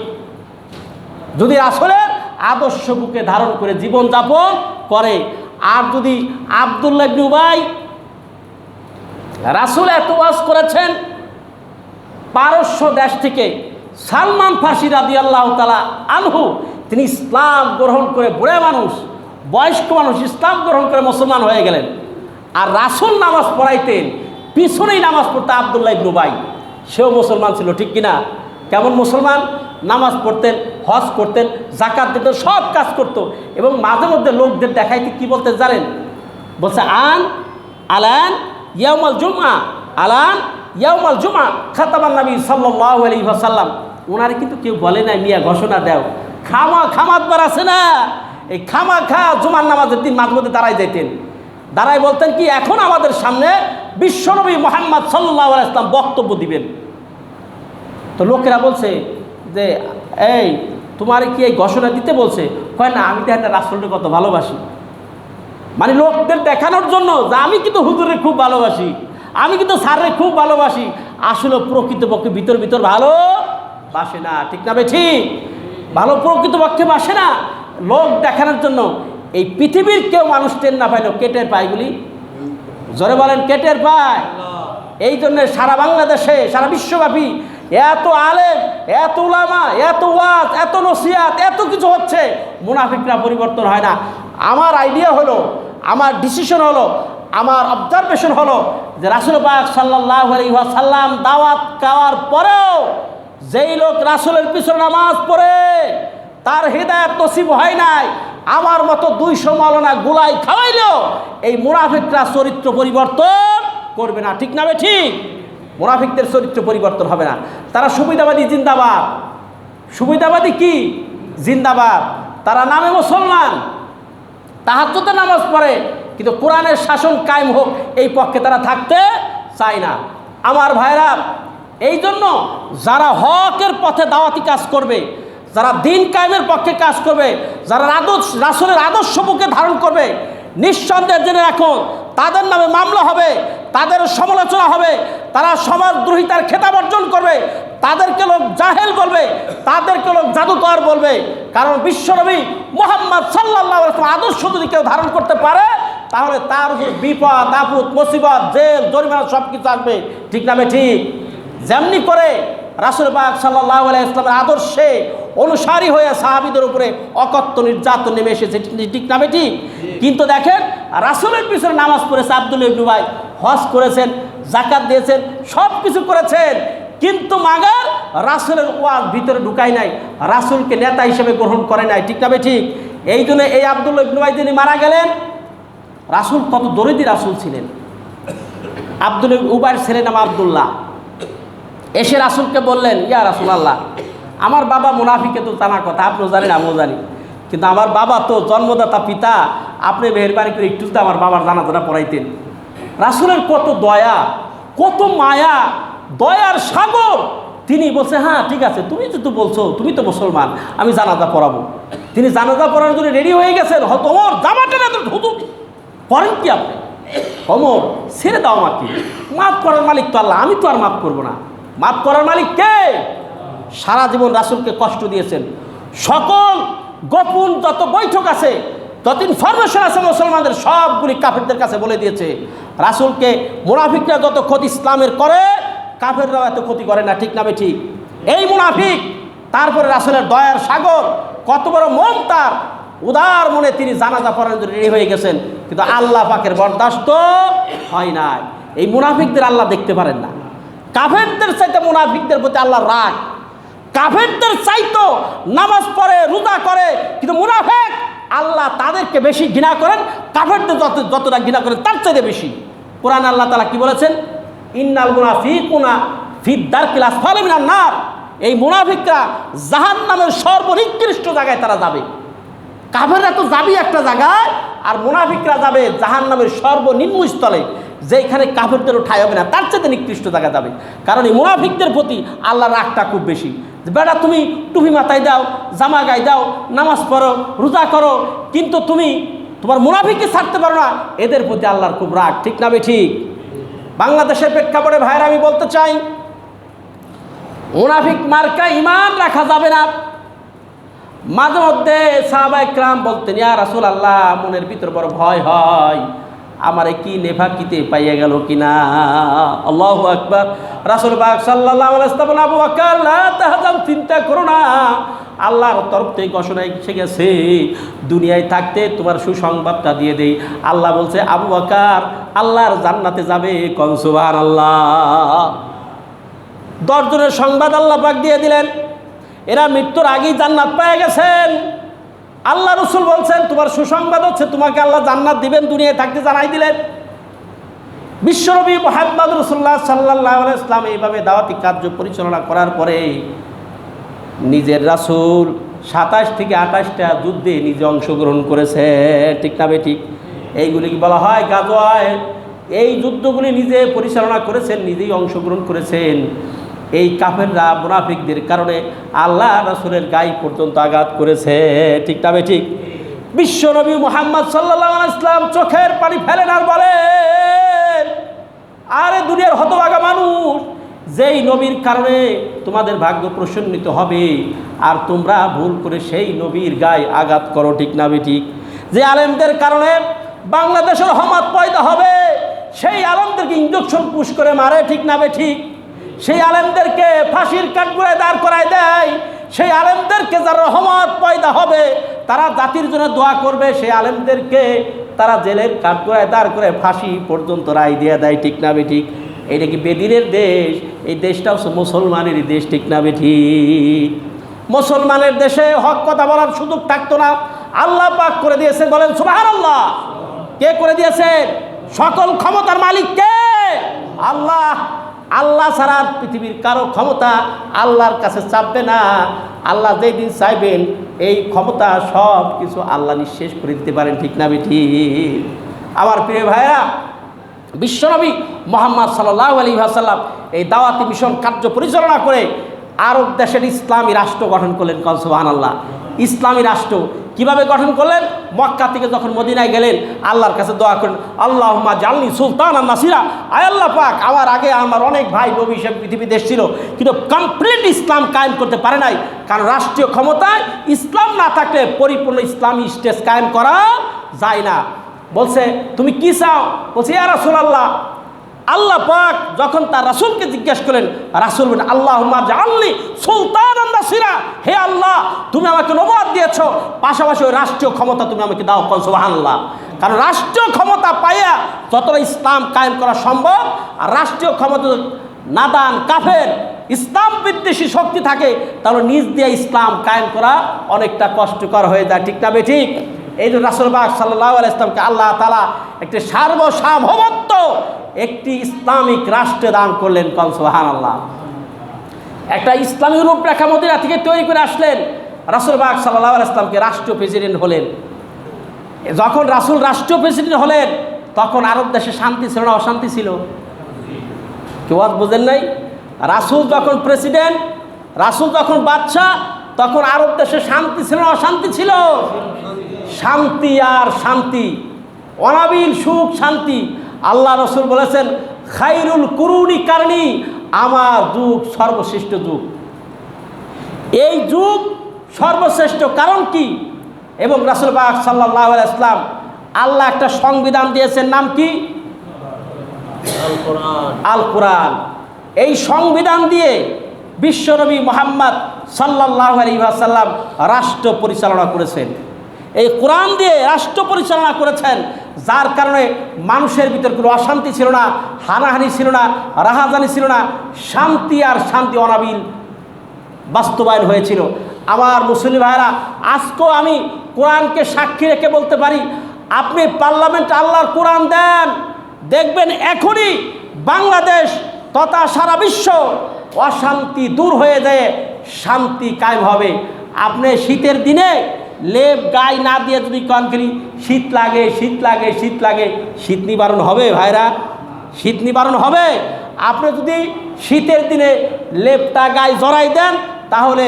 Speaker 1: যদি রাসূলের আদর্শ বুকে ধারণ করে জীবনযাপন করে। আর যদি আব্দুল্লাহ ইবনে উবাই, রাসূল এত ওয়াজ করেছেন, পারস্য দেশ থেকে সালমান ফার্সি রাদিয়াল্লাহু তাআলা আনহু, তিনি ইসলাম গ্রহণ করে, বুড়া মানুষ, বয়স্ক মানুষ, ইসলাম গ্রহণ করে মুসলমান হয়ে গেলেন। আর রাসূল নামাজ পড়াইতেন, পিছনেই নামাজ পড়তে আব্দুল্লাহ ইবনে উবাই, সেও মুসলমান ছিল, ঠিক কিনা? কেমন মুসলমান? নামাজ পড়তেন, হজ করতেন, যাকাত দিতেন, সব কাজ করতো। এবং মাঝে মধ্যে লোকদের দেখাইতে কি বলতে জানেন? বলছে আলান ইয়াউমাল জুমআ, আলান ইয়াউমাল জুমআ খাতামান নবী সাল্লাল্লাহু আলাইহি ওয়াসাল্লাম। ওনারে কিন্তু কেউ বলে নাই মিয়া ঘোষণা দাও, খামাতবার আছে না, এই খামাখা জুমার নামাজের দিন মাঝে মধ্যে দাঁড়াই যাইতেন। দাঁড়াই বলতেন কি, এখন আমাদের সামনে বিশ্বনবী মুহাম্মদ সাল্লাল্লাহু আলাইহি ওয়াসাল্লাম বক্তব্য দিবেন। তো লোকেরা বলছে যে এই তোমার কি এই ঘোষণা দিতে বলছে? কয় না, আমি তো একটা রাসূলকে কত ভালোবাসি। মানে লোকদের দেখানোর জন্য যে আমি কিন্তু হুজুরে খুব ভালোবাসি, আমি কিন্তু স্যারে খুব ভালোবাসি। আসলে প্রকৃতপক্ষে ভিতর ভিতর ভালো বাসে না, ঠিক না ঠিক? ভালো প্রকৃতপক্ষে বাসে না, লোক দেখানোর জন্য। এই পৃথিবীর কেউ মানুষ টের না পাইল, কেটের পায়গুলি জোরে বলেন, কেটের পায়। এই জন্যে সারা বাংলাদেশে, সারা বিশ্বব্যাপী এত আলেম, এত উলামা, এত ওয়াজ, এত নসিহাত, এত কিছু হচ্ছে, মুনাফিকরা পরিবর্তন হয় না। আমার আইডিয়া হলো, আমার ডিসিশন হলো, আমার অবজারভেশন হলো যে রাসূল পাক সাল্লাল্লাহু আলাইহি ওয়াসাল্লাম দাওয়াত খাওয়ার পরেও যেই লোক রাসূলের পিছনে নামাজ পড়ে তার হিদায়াত নসিব হয় নাই, আমার মতো 200 মাওলানা গুলাই খাওয়াইলেও এই মুনাফিকরা চরিত্র পরিবর্তন করবে না, ঠিক না ঠিক? মুনাফিকদের চরিত্র পরিবর্তন হবে না। তারা সুবিধাবাদী জিন্দাবাদ। সুবিধাবাদী কি? জিন্দাবাদ। তারা নামে মুসলমান, তাহাজ্জুদে নামাজ পড়ে, কিন্তু কোরআনের শাসন কায়েম হোক এই পক্ষে তারা থাকতে চায় না। আমার ভাইরা, এই জন্য যারা হকের পথে দাওয়াতি কাজ করবে, যারা দিন কায়েমের পক্ষে কাজ করবে, যারা রাসূলের আদর্শ বুকে ধারণ করবে, নিঃসন্দেহে জেনে রাখুন তাদের নামে মামলা হবে, তাদের সমালোচনা হবে, তারা সমাজদ্রোহিতার খেতাব অর্জন করবে, তাদেরকে লোক জাহেল বলবে, তাদেরকে লোক জাদুকর বলবে। কারণ বিশ্বনবী মুহাম্মদ সাল্লাল্লাহু আলাইহি ওয়াসাল্লাম আদর্শ যদি কেউ ধারণ করতে পারে, তাহলে তার উপর বিপদ আপদ মুসিবত, জেল, জরিমানা সব কিছু আসবে, ঠিক না ঠিক? যেমনি করে রাসূল পাক সাল্লাল্লাহু আলাইহি ওয়াসাল্লামের আদর্শে অনুসারী হয়ে সাহাবীদের উপরে অকথ্য নির্যাতন নেমে এসেছে, ঠিক না ঠিক? কিন্তু দেখেন, রাসূলের পিছনে নামাজ পড়েছে আব্দুল্লাহ ইবনে উবাই, হজ করেছেন, যাকাত দিয়েছেন, সব কিছু করেছেন, কিন্তু মাগার রাসূলের ওয়াজ ভিতরে ঢুকায় নাই, রাসূলকে নেতা হিসেবে গ্রহণ করে নাই, ঠিক না ঠিক? এই জন্য এই আব্দুল্লাহ ইবনে উবাই যিনি মারা গেলেন, রাসূল কত দরদি রাসূল ছিলেন। আব্দুল্লাহ ইবনে উবাইয়ের ছেলে নাম আব্দুল্লাহ। এসে রাসূলকে বললেন, ইয়া রাসূলুল্লাহ, আমার বাবা মুনাফিকে তো জানা কথা, আপনিও জানেন আমিও জানি, কিন্তু আমার বাবা তো জন্মদাতা পিতা, আপনি মেহেরবানি করে একটু তো আমার বাবার জানাজানা পড়াইতেন। রাসূলের কত দয়া, কত মায়া, দয়ার সাগর। তিনি বলছে, হ্যাঁ ঠিক আছে, তুমি তো বলছো, তুমি তো মুসলমান, আমি জানাজা পড়াবো। তিনি জানাজা পড়ানোর জন্য রেডি হয়ে গেছেন। হয়তো ওমর জামাটা না হুজুর করেন কি আপনি? ওমর ছেড়ে দাও আমাকে, মাফ করার মালিক তো আল্লাহ, আমি তো আর মাফ করবো না। মাফ করার মালিক কে? সারা জীবন রাসূলকে কষ্ট দিয়েছেন, সকল গোপন যত বৈঠক আছে, যত ইনফরমেশন আছে মুসলমানদের, সবগুলি কাফেরদের কাছে বলে দিয়েছে। রাসূলকে মুনাফিকরা যত ক্ষতি ইসলামের করে, কাফেররাও এত ক্ষতি করে না, ঠিক না ঠিক? এই মুনাফিক তারপরে রাসূলের দয়ার সাগর, কত বড় মন তার, উদার মনে তিনি জানাজা পড়ানোর জন্য রেডি হয়ে গেছেন, কিন্তু আল্লাহ পাকের বরদাস্ত হয় নাই। এই মুনাফিকদের আল্লাহ দেখতে পারেন না। কাফেরদের চাইতে মুনাফিকদের প্রতি আল্লাহর রাগ। কাফেরদের চাইতো নামাজ পড়ে, রোজা করে, কিন্তু মুনাফিক আল্লাহ তাদেরকে বেশি ঘৃণা করেন, কাফেরদের যতটা ঘৃণা করেন তার চাইতে বেশি। কোরআন আল্লাহ তাআলা কি বলেছেন? ইন্নাল মুনাফিকুনা ফি দারকিল আসফালি মিনান নার।
Speaker 2: এই মুনাফিকরা জাহান্নামের সর্বনিকৃষ্ট জায়গায় তারা যাবে। কাফেররা তো যাবে একটা জায়গায়, আর মুনাফিকরা যাবে জাহান্নামের সর্বনিম্ন স্থলে, যেখানে কাফেরদেরও ঠাঁই হবে না, তার চেয়ে নিকৃষ্ট জায়গা যাবে। কারণ এই মুনাফিকদের প্রতি আল্লাহর রাগটা খুব বেশি। বেটা তুমি টুপি মাথায় দাও, জামা গায়ে দাও, নামাজ পড়ো, রোজা করো, কিন্তু তুমি তোমার মুনাফিককে ছাড়তে পারো না, এদের প্রতি আল্লাহর খুব রাগ। ঠিক না ঠিক? বাংলাদেশের প্রেক্ষাপটে ভাইরা আমি বলতে চাই, মুনাফিক মার্কা ইমান রাখা যাবে না। মাঝে মধ্যে সাহাবায়ে কেরাম বলতেন, ইয়া রাসূলুল্লাহ, মনের ভিতর বড় ভয় হয়, আমারে কি নেফাকিতে পাইয়া গেল কিনা। আল্লাহু আকবার। রাসূল পাক সাল্লাল্লাহু আলাইহি ওয়াসাল্লাম, আবু বকর লা তাহজান, চিন্তা করো না, আল্লাহর তরফ থেকে ঘোষণা এসে গেছে, দুনিয়ায় থাকতে তোমার সুসংবাদটা দিয়ে দেই। আল্লাহ বলছে, আবু বকর আল্লাহর জান্নাতে যাবে, কোন সুবহানাল্লাহ। 10 জনের সংবাদ আল্লাহ পাক দিয়ে দিলেন, এরা মৃত্যুর আগেই জান্নাত পেয়ে গেছেন। আল্লাহ রসুল বলছেন, তোমার সুসংবাদ হচ্ছে তোমাকে আল্লাহ জান্নাত দিবেন, দুনিয়ায় থাকতে জানাই দিলেন। বিশ্বনবী মুহাম্মদ রাসূলুল্লাহ সাল্লাল্লাহু আলাইহি ওয়াসাল্লাম এইভাবে দাওয়াতি কার্য পরিচালনা করার পরে নিজের রাসূল 27 থেকে 28টা যুদ্ধে নিজে অংশগ্রহণ করেছে। ঠিক না ঠিক? এইগুলিকে বলা হয় গাজওয়ায়ে। এই যুদ্ধগুলি নিজে পরিচালনা করেছেন, নিজেই অংশগ্রহণ করেছেন। এই কাফেররা মুনাফিকদের কারণে আল্লাহ রাসূলের গায়ে পর্যন্ত আঘাত করেছে। ঠিক না ঠিক? বিশ্বনবী মুহাম্মদ সাল্লাল্লাহু আলাইহি ওয়াসাল্লাম চোখের পানি ফেলেন আর বলেন, আরে দুনিয়ার হতভাগা মানুষ, যেই নবীর কারণে তোমাদের ভাগ্য প্রসন্নিত হবে, আর তোমরা ভুল করে সেই নবীর গায়ে আঘাত করো। ঠিক না ঠিক? যে আলেমদের কারণে বাংলাদেশের হমাত পয়দা হবে, সেই আলেমদেরকে ইঞ্জেকশন পুশ করে মারে। ঠিক না ঠিক? সেই আলেমদেরকে ফাঁসির কাঠগড়ায় দাঁড় করায় দেয়। সেই আলেমদেরকে যারা রহমত পয়দা হবে, তারা জাতির জন্য দোয়া করবে, সেই আলেমদেরকে তারা জেলের কাঠগড়ায় দাঁড় করে ফাঁসি পর্যন্ত রায় দিয়ে দেয়। ঠিক না ঠিক? এইটা কি বেদিনের দেশ? এই দেশটা হচ্ছে মুসলমানের দেশ। ঠিক না ঠিক? মুসলমানের দেশে হক কথা বলার সুযোগ থাকতো না, আল্লাহ পাক করে দিয়েছে। বলেন সুবহানাল্লাহ। কে করে দিয়েছে? সকল ক্ষমতার মালিক কে? আল্লাহ। আল্লাহ ছাড়া পৃথিবীর কারো ক্ষমতা আল্লাহর কাছে চাপবে না। আল্লাহ যেদিন চাইবেন এই ক্ষমতা সব কিছু আল্লাহ নিঃশেষ করে দিতে পারেন। ঠিক না ঠিক? আমার প্রিয় ভাইরা, বিশ্বনবী মুহাম্মদ সাল্লাল্লাহু আলাইহি ওয়াসাল্লাম এই দাওয়াতি মিশন কার্য পরিচালনা করে আরব দেশের ইসলামী রাষ্ট্র গঠন করলেন। কোন সুবহানাল্লাহ। ইসলামী রাষ্ট্র কিভাবে গঠন করলেন? মক্কা থেকে যখন মদিনায় গেলেন, আল্লাহর কাছে দোয়া করেন, আল্লাহুম্মা জাআলনি সুলতানান নাসিরা। আয় আল্লাহ পাক, আমার আগে আমার অনেক ভাই নবী হিসেবে পৃথিবী দেশ ছিল, কিন্তু কমপ্লিট ইসলাম কায়েম করতে পারে নাই। কারণ রাষ্ট্রীয় ক্ষমতায় ইসলাম না থাকলে পরিপূর্ণ ইসলামী স্টেজ কায়েম করা যায় না। বলছে, তুমি কি চাও? বলছে, ইয়া রাসূলুল্লাহ। আল্লাহ পাক যখন তার রাসূলকে জিজ্ঞেস করেন, রাসূল বলেন, আল্লাহুম্মা জাআলনি সুলতানান নাসিরা। হে আল্লাহ, তুমি আমাকে নবুয়ত দিয়েছো, পাশাপাশি ওই রাষ্ট্রীয় ক্ষমতা তুমি আমাকে দাও। কোন সুবহানাল্লাহ। কারণ রাষ্ট্রীয় ক্ষমতা পাইয়া যতটা ইসলাম কায়েম করা সম্ভব, আর রাষ্ট্রীয় ক্ষমতা নাদান কাফের ইসলাম বিদ্বেষী শক্তি থাকে, তাহলে নিজ দিয়ে ইসলাম কায়েম করা অনেকটা কষ্টকর হয়ে যায়। ঠিক না ঠিক? এই যে রাসূল পাক সাল্লাল্লাহু আলাইহি ওয়াসাল্লামকে আল্লাহ তাআলা একটি সার্বভৌমত্ব একটি ইসলামিক রাষ্ট্রে দান করলেন। কোন সুবহানাল্লাহ। একটা ইসলামী রূপরেখা মদিনা থেকে তৈরি করে আসলেন। রাসূল পাক সাল্লাল্লাহু আলাইহি ওয়াসাল্লামকে রাষ্ট্রীয় প্রেসিডেন্ট হলেন। যখন রাসূল রাষ্ট্রীয় প্রেসিডেন্ট হলেন, তখন আরব দেশে শান্তি ছিল না অশান্তি ছিল? কেউ আজ বোঝেন নাই? রাসূল যখন প্রেসিডেন্ট, রাসূল যখন বাদশা, তখন আরব দেশে শান্তি ছিল না অশান্তি ছিল? শান্তি আর শান্তি, অনাবিল সুখ শান্তি। আল্লাহ রসুল বলেছেন, খাইরুল কুরুনি কারনি, আমার যুগ সর্বশ্রেষ্ঠ যুগ। এই যুগ সর্বশ্রেষ্ঠ কারণ কি? এবং রাসূল পাক সাল্লাল্লাহু আলাইহি ওয়াসাল্লাম আল্লাহ একটা সংবিধান দিয়েছেন, নাম কি? আল কোরআন। এই সংবিধান দিয়ে বিশ্বনবী মুহাম্মদ সাল্লাল্লাহু আলাইহি ওয়াসাল্লাম রাষ্ট্র পরিচালনা করেছেন। এই কোরআন দিয়ে রাষ্ট্র পরিচালনা করেছেন, যার কারণে মানুষের ভিতর কোনো অশান্তি ছিল না, হানাহানি ছিল না, রাহাজানি ছিল না, শান্তি আর শান্তি অনাবিল বাস্তবায়ন হয়েছিল। আমার মুসলিম ভাইরা, আজকেও আমি কোরআনকে সাক্ষী রেখে বলতে পারি, আপনি পার্লামেন্টে আল্লাহর কোরআন দেন, দেখবেন এখনই বাংলাদেশ তথা সারা বিশ্ব অশান্তি দূর হয়ে যায়, শান্তি কায়েম হবে। আপনি শীতের দিনে লেপ গায়ে না দিয়ে যদি কনকরি শীত লাগে শীত লাগে শীত লাগে, শীত নিবারণ হবে ভাইরা? শীত নিবারণ হবে? আপনি যদি শীতের দিনে লেপটা গায়ে জড়াই দেন তাহলে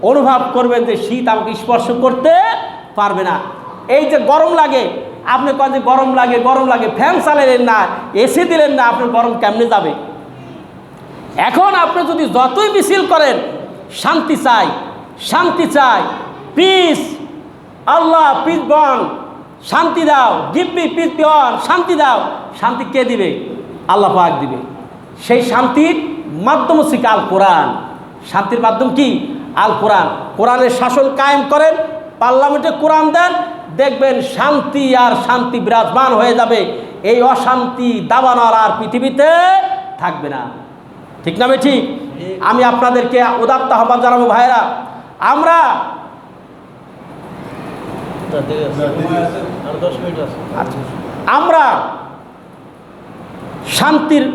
Speaker 2: অনুভব করবেন যে শীত আমাকে স্পর্শ করতে পারবে না। এই যে গরম লাগে, আপনি কন যে গরম লাগে গরম লাগে, ফ্যান চালালেন না, এসি দিলেন না, আপনার গরম কেমনে যাবে? এখন আপনি যদি যতই মিছিল করেন শান্তি চাই শান্তি চাই, পিস, আল্লাহ পিস বন, শান্তি দাও, গিভ মি পিস বন, শান্তি দাও, শান্তি কে দিবে? আল্লাহ পাক দিবে। সেই শান্তির মাধ্যম হচ্ছে আল কোরআন। শান্তির মাধ্যম কি? আল কোরআন। কোরআনের শাসন কায়েম করেন, পার্লামেন্টে কোরআন দেন, দেখবেন শান্তি আর শান্তি বিরাজমান হয়ে যাবে। এই অশান্তি দাবানল আর পৃথিবীতে থাকবে না। ঠিক না ঠিক? আমি আপনাদেরকে উদাত্ত আহ্বান জানাবো ভাইরা, আমরা আমরা শান্তির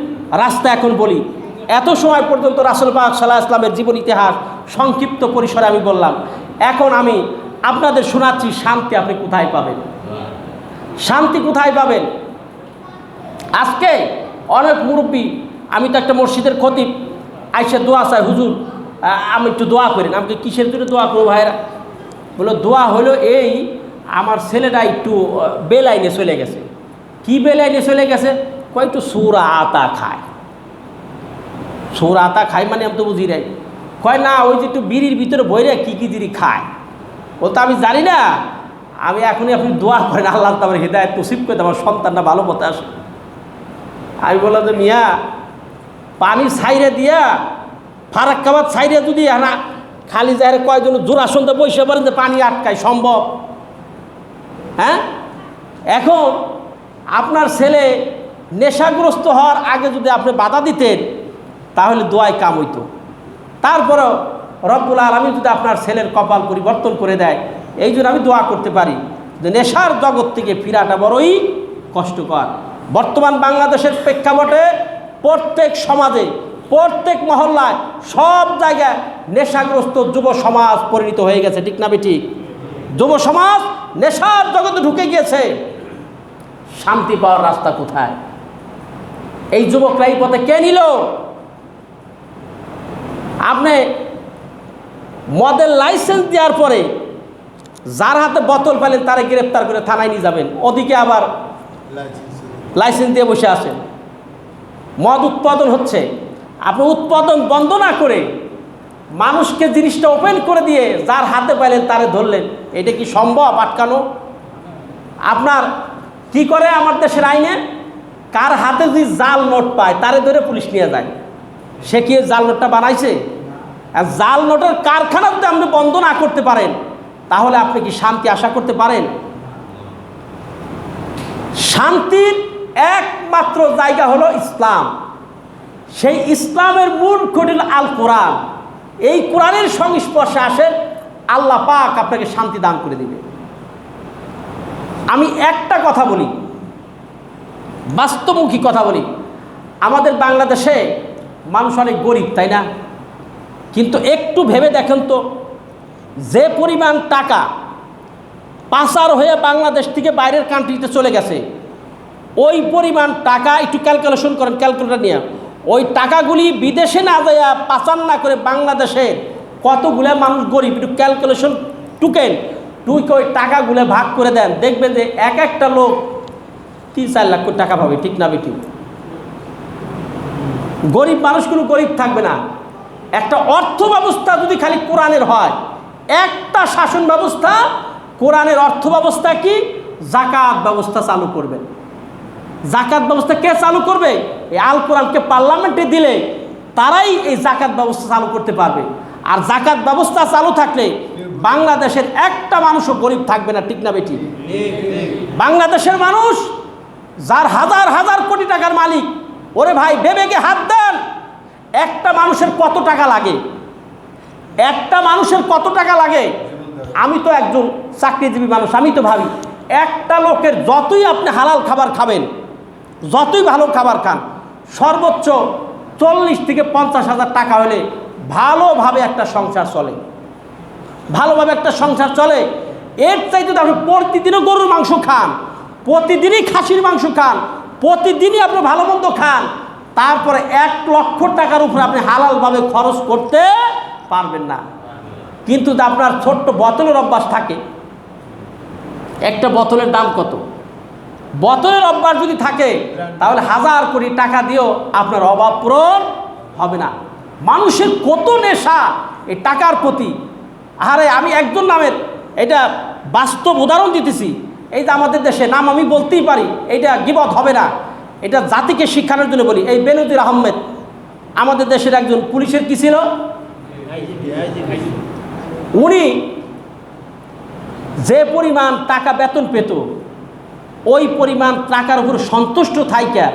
Speaker 2: রাস্তা এখন বলি। এত সময় পর্যন্ত রাসূল পাক সাল্লাল্লাহু আলাইহি ওয়াসাল্লামের জীবন ইতিহাস সংক্ষিপ্ত পরিসরে আমি বললাম। এখন আমি আপনাদের শোনাচ্ছি শান্তি আপনি কোথায় পাবেন, শান্তি কোথায় পাবেন। আজকে অনেক মুরব্বী, আমি তো একটা মসজিদের খতিব, আইসা দোয়া চাই, হুজুর আমি একটু দোয়া করেন। আমাকে কিসের জন্য দোয়া করবো ভাইরা? বলো দোয়া হলো এই, আমার ছেলেটা একটু বেলাইনে চলে গেছে। কি বেলাইনে চলে গেছে? কয় একটু সুরা আতা খায়। সুরা আতা খায় মানে আমি তো বুঝি নাই। কয় না, ওই যে একটু বিড়ির ভিতরে বইরে কি কি জিনিস খায়, ও তো আমি জানি না। আমি এখনই আপনি দোয়া করেন আল্লাহ তোমার হৃদায়ত নসিব করে আমার সন্তানটা ভালো পথে আসে। আমি বললাম যে মিয়া, পানি ছাইরে দিয়া ফারাক্কাবাদ ছাইরে যদি না খালি যায় কয়েকজন জোড়াসনতে বসে পারেন যে পানি আটকায়, সম্ভব? হ্যাঁ, এখন আপনার ছেলে নেশাগ্রস্ত হওয়ার আগে যদি আপনি বাধা দিতেন তাহলে দোয়ায় কাম হইতো। তারপরেও রব্বুল আলামিন যদি আপনার ছেলের কপাল পরিবর্তন করে দেয়, এই জন্য আমি দোয়া করতে পারি যে নেশার জগৎ থেকে ফিরাটা বড়ই কষ্টকর। বর্তমান বাংলাদেশের প্রেক্ষাপটে প্রত্যেক সমাজে, প্রত্যেক মহল্লায়, সব জায়গায় নেশাগ্রস্ত যুব সমাজ পরিণত হয়ে গেছে। ঠিক না বেঠিক? যুব সমাজ নেশার জগতে ঢুকে গিয়েছে। শান্তি পাওয়ার রাস্তা কোথায়? এই যুবকরা এই পথে কে নিল? আপনি মদের লাইসেন্স দেওয়ার পরে যার হাতে বোতল পেলেন তারে গ্রেপ্তার করে থানায় নিয়ে যাবেন, ওদিকে আবার লাইসেন্স দিয়ে বসে আছেন। মদ উৎপাদন হচ্ছে, আপনি উৎপাদন বন্ধ না করে মানুষকে জিনিসটা ওপেন করে দিয়ে যার হাতে পাইলেন তারে ধরলেন, এটা কি সম্ভব আটকানো? আপনার কি করে আমার দেশের আইনে? কার হাতে যদি জাল নোট পায় তারে ধরে পুলিশ নিয়ে যায়। সে কি জাল নোটটা বানাইছে? আর জাল নোটের কারখানা যদি আপনি বন্ধ না করতে পারেন তাহলে আপনি কি শান্তি আশা করতে পারেন? শান্তির একমাত্র জায়গা হলো ইসলাম। সেই ইসলামের মূল খুঁটি আল কোরআন। এই কোরআনের সংস্পর্শে আসেন, আল্লাহ পাক আপনাকে শান্তি দান করে দিবে। আমি একটা কথা বলি, বাস্তবমুখী কথা বলি। আমাদের বাংলাদেশে মানুষ অনেক গরিব, তাই না? কিন্তু একটু ভেবে দেখেন তো, যে পরিমাণ টাকা পাচার হয়ে বাংলাদেশ থেকে বাইরের কান্ট্রিতে চলে গেছে, ওই পরিমাণ টাকা একটু ক্যালকুলেশন করেন, ক্যালকুলেটর নিয়ে। ওই টাকাগুলি বিদেশে না যায় পাচার না করে বাংলাদেশে কতগুলো মানুষ গরিব, একটু ক্যালকুলেশন টুকেন, টুকে ওই টাকাগুলো ভাগ করে দেন, দেখবেন যে এক একটা লোক 3-4 লাখ কোটি টাকা পাবে। ঠিক না বেঠিক? গরিব মানুষগুলো গরিব থাকবে না। একটা অর্থ ব্যবস্থা যদি খালি কোরআনের হয়, একটা শাসন ব্যবস্থা, কোরআনের অর্থ ব্যবস্থা কি? জাকাত ব্যবস্থা চালু করবেন। জাকাত ব্যবস্থা কে চালু করবে? এই আল কোরআনকে পার্লামেন্টে দিলে তারাই এই জাকাত ব্যবস্থা চালু করতে পারবে। আর জাকাত ব্যবস্থা চালু থাকলে বাংলাদেশের একটা মানুষও গরিব থাকবে না। ঠিক না বেটি? বাংলাদেশের মানুষ যার হাজার হাজার কোটি টাকার মালিক, ওরে ভাই বেবেগে হাত দেন, একটা মানুষের কত টাকা লাগে? একটা মানুষের কত টাকা লাগে? আমি তো একজন চাকরিজীবী মানুষ, আমি তো ভাবি একটা লোকের যতই আপনি হালাল খাবার খাবেন, যতই ভালো খাবার খান, সর্বোচ্চ 40 থেকে 50,000 টাকা হলে ভালোভাবে একটা সংসার চলে, ভালোভাবে একটা সংসার চলে। এর চাইতে আপনি প্রতিদিনও গরুর মাংস খান, প্রতিদিনই খাসির মাংস খান, প্রতিদিনই আপনি ভালো মন্দ খান, তারপরে 1 লক্ষ টাকার উপরে আপনি হালালভাবে খরচ করতে পারবেন না। কিন্তু আপনার ছোট্ট বোতলের অভ্যাস থাকে, একটা বোতলের দাম কত? বোতলের অভ্যাস যদি থাকে তাহলে 1000 কোটি টাকা দিয়েও আপনার অভাব পূরণ হবে না। মানুষের কত নেশা এই টাকার প্রতি। আরে আমি একজন নামের এটা বাস্তব উদাহরণ দিতেছি। এই যে আমাদের দেশে নাম আমি বলতেই পারি, এইটা গীবত হবে না, এটা জাতিকে শিক্ষানোর জন্য বলি। এই বেনজির আহমেদ আমাদের দেশের একজন পুলিশের কি ছিল, উনি যে পরিমাণ টাকা বেতন পেত ওই পরিমাণ টাকার উপর সন্তুষ্ট থাইকা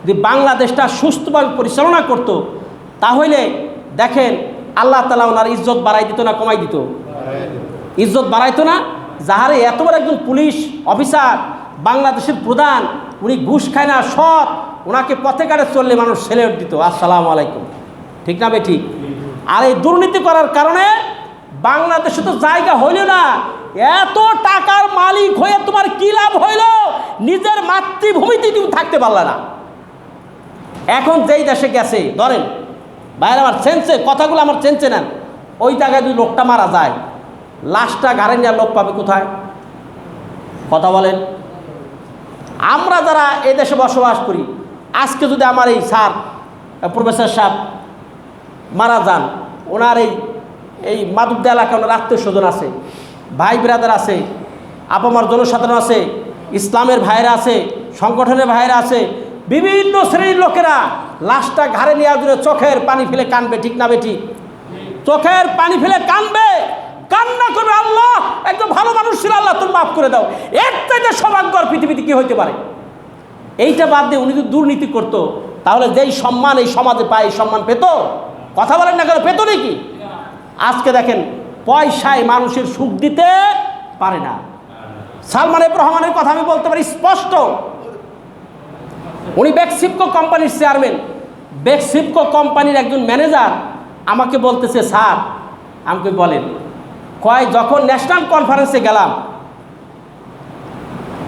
Speaker 2: যদি বাংলাদেশটা সুস্থভাবে পরিচালনা করত, তাহলে দেখেন আল্লাহ তাআলা ওনার ইজ্জত বাড়াই দিত না কমাই দিত? ইজ্জত বাড়াইতো না। যাহারে এত বড় একজন পুলিশ অফিসার, বাংলাদেশের প্রধান, উনি ঘুষ খায় না, সৎ, ওনাকে পথে ঘাটে চললে মানুষ সেলিউট দিত, আসসালামু আলাইকুম, ঠিক না বেঠিক? আর এই দুর্নীতি করার কারণে বাংলাদেশে তো জায়গা হইল না। এত টাকার মালিক হয়ে তোমার কি লাভ হইল? নিজের মাতৃভূমিতে তুমি থাকতে পারলে না। এখন যেই দেশে গেছে, ধরেন বাইরে আমার চেনছে, কথাগুলো আমার চেনছে নেন, ওই জায়গায় যদি লোকটা মারা যায়, লাশটা ঘাড়ে নেওয়ার লোক পাবে কোথায়? কথা বলেন। আমরা যারা এই দেশে বসবাস করি, আজকে যদি আমার এই স্যার প্রফেসর সাহেব মারা যান, ওনার এই মাধবদা এলাকায় ওনার আত্মীয় স্বজন আছে, ভাই ব্রাদার আছে, আপামার জনসাধারণ আছে, ইসলামের ভাইরা আছে, সংগঠনের ভাইরা আছে, বিভিন্ন শ্রেণীর লোকেরা লাশটা ঘাড়ে নেওয়ার জন্য চোখের পানি ফেলে কানবে, ঠিক না বেঠিক? চোখের পানি ফেলে কানবে, কান্না করবে, আল্লাহ একদম ভালো মানুষ ছিল, আল্লাহ তুমি মাফ করে দাও। এর চাইতে সৌভাগ্যর পৃথিবীতে কি হইতে পারে? এইটা বাদ দিয়ে উনি যদি দুর্নীতি করতো, তাহলে যেই সম্মান এই সমাজে পায়, এই সম্মান পেত? কথা বলেন না কেন, পেত নাকি? আজকে দেখেন পয়সায় মানুষের সুখ দিতে পারে না। সালমান এফ রহমানের কথা আমি বলতে পারি স্পষ্ট। উনি বেক্সিমকো কোম্পানির চেয়ারম্যান, বেক্সিমকো কোম্পানির একজন ম্যানেজার আমাকে বলতেছে, স্যার আমাকে বলেন, কয় যখন ন্যাশনাল কনফারেন্সে গেলাম,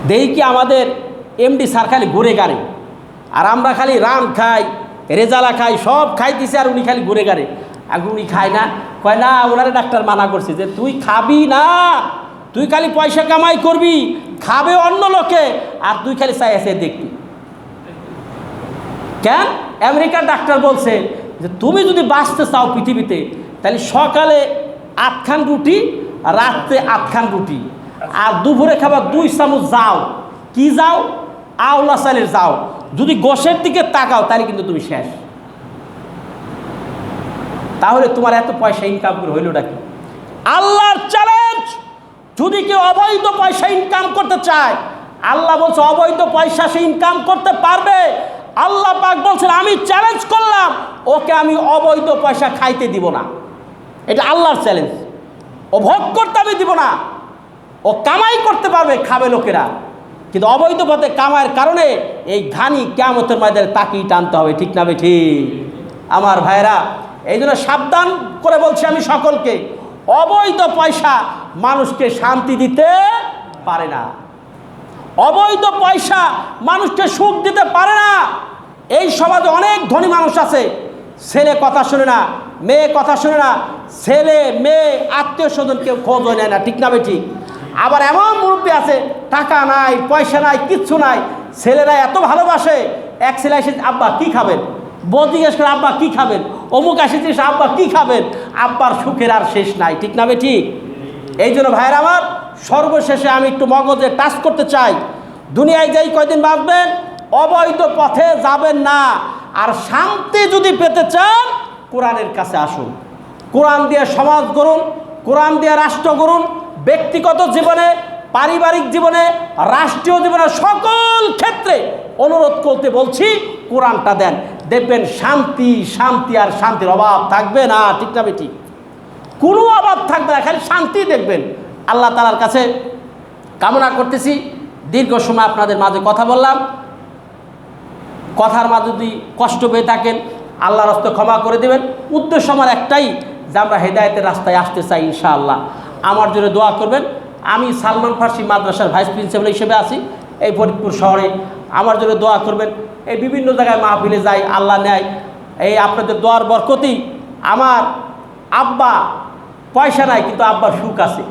Speaker 2: দেখি কি আমাদের এমডি স্যার খালি ঘুরে গাড়ে, আর আমরা খালি রাম খাই, রেজালা খাই, সব খাইতেছি, আর উনি খালি ঘুরে গাড়ে। এখন উনি খায় না? কয় না, ওনারে ডাক্তার মানা করছে যে তুই খাবি না, তুই খালি পয়সা কামাই করবি, খাবে অন্য লোকে, আর তুই খালি চাই আছে দেখবি। কেন? আমেরিকার ডাক্তার বলছে যে তুমি যদি বাঁচতে চাও পৃথিবীতে, তাহলে সকালে 8 খান রুটি, রাত্রে 8 খান রুটি, আর দুপুরে খাবার 2 চামচ যাও। কি যাও? আওলা চালের যাও। যদি গোশের দিকে তাকাও তাহলে কিন্তু তুমি শেষ। তাহলে তোমার এত পয়সা ইনকাম করে হইলটা কি? আল্লাহর চ্যালেঞ্জ, যদি কেউ অবৈধ পয়সা ইনকাম করতে চায়, আল্লাহ বলছে অবৈধ পয়সা সে ইনকাম করতে পারবে। আল্লাহ পাক বলছেন আমি চ্যালেঞ্জ করলাম, ওকে আমি অবৈধ পয়সা খাইতে দিব না। এটা আল্লাহর চ্যালেঞ্জ। ও ভোগ করতে আমি দিব না, ও কামাই করতে পারবে, খাবে লোকেরা, কিন্তু অবৈধ পথে কামাইয়ের কারণে এই ঘানি কিয়ামতের ময়দানে তাকিয়ে টানতে হবে, ঠিক না ঠিক? আমার ভাইরা, এই জন্য সাবধান করে বলছি আমি সকলকে, অবৈধ পয়সা মানুষকে শান্তি দিতে পারে না, অবৈধ পয়সা মানুষকে সুখ দিতে পারে না। এই সমাজে অনেক ধনী মানুষ আছে, ছেলে কথা শুনে না, মেয়ে কথা শুনে না, ছেলে মেয়ে আত্মীয় স্বজন কেউ খোঁজ নেয় না, ঠিক না ঠিক? আবার এমন মুরব্বী আছে, টাকা নাই, পয়সা নাই, কিচ্ছু নাই, ছেলেরা এত ভালোবাসে, এক ছেলে এসে আব্বা কি খাবেন, বউ জিজ্ঞেস করে আব্বা কি খাবেন, অমুক এসেছে আব্বা কি খাবেন, আব্বার সুখের আর শেষ নাই, ঠিক না ঠিক? এই জন্য ভাইয়ের আমার, সর্বশেষে আমি একটু মগজে টাচ করতে চাই, দুনিয়ায় যেই কয়দিন বাঁচবেন অবৈধ পথে যাবেন না। আর শান্তি যদি পেতে চান, কোরআনের কাছে আসুন, কোরআন দিয়ে সমাজ গড়ুন, কোরআন দিয়ে রাষ্ট্র গড়ুন, ব্যক্তিগত জীবনে, পারিবারিক জীবনে, রাষ্ট্রীয় জীবনে, সকল ক্ষেত্রে অনুরোধ করতে বলছি কোরআনটা দেন, দেখবেন শান্তি শান্তি আর শান্তির অভাব থাকবে না, ঠিক না ঠিক? কোনো অভাব থাকবে না, খালি শান্তি দেখবেন। আল্লাহ তাআলার কাছে কামনা করতেছি, দীর্ঘ সময় আপনাদের মাঝে কথা বললাম, কথার মাঝে যদি কষ্ট পেয়ে থাকেন আল্লাহর রাস্তায় ক্ষমা করে দেবেন। উদ্দেশ্য আমার একটাই যে আমরা হেদায়েতের রাস্তায় আসতে চাই ইনশাআল্লাহ। আমার জন্য দোয়া করবেন। আমি সালমান ফার্সি মাদ্রাসার ভাইস প্রিন্সিপাল হিসেবে আছি এই ফরিদপুর শহরে। আমার জন্য দোয়া করবেন। এই বিভিন্ন জায়গায় মাহফিলে যাই, আল্লাহ নেয়। এই আপনাদের দোয়ার বরকতেই আমার আব্বা পয়সা নাই কিন্তু আব্বার সুখ আছে।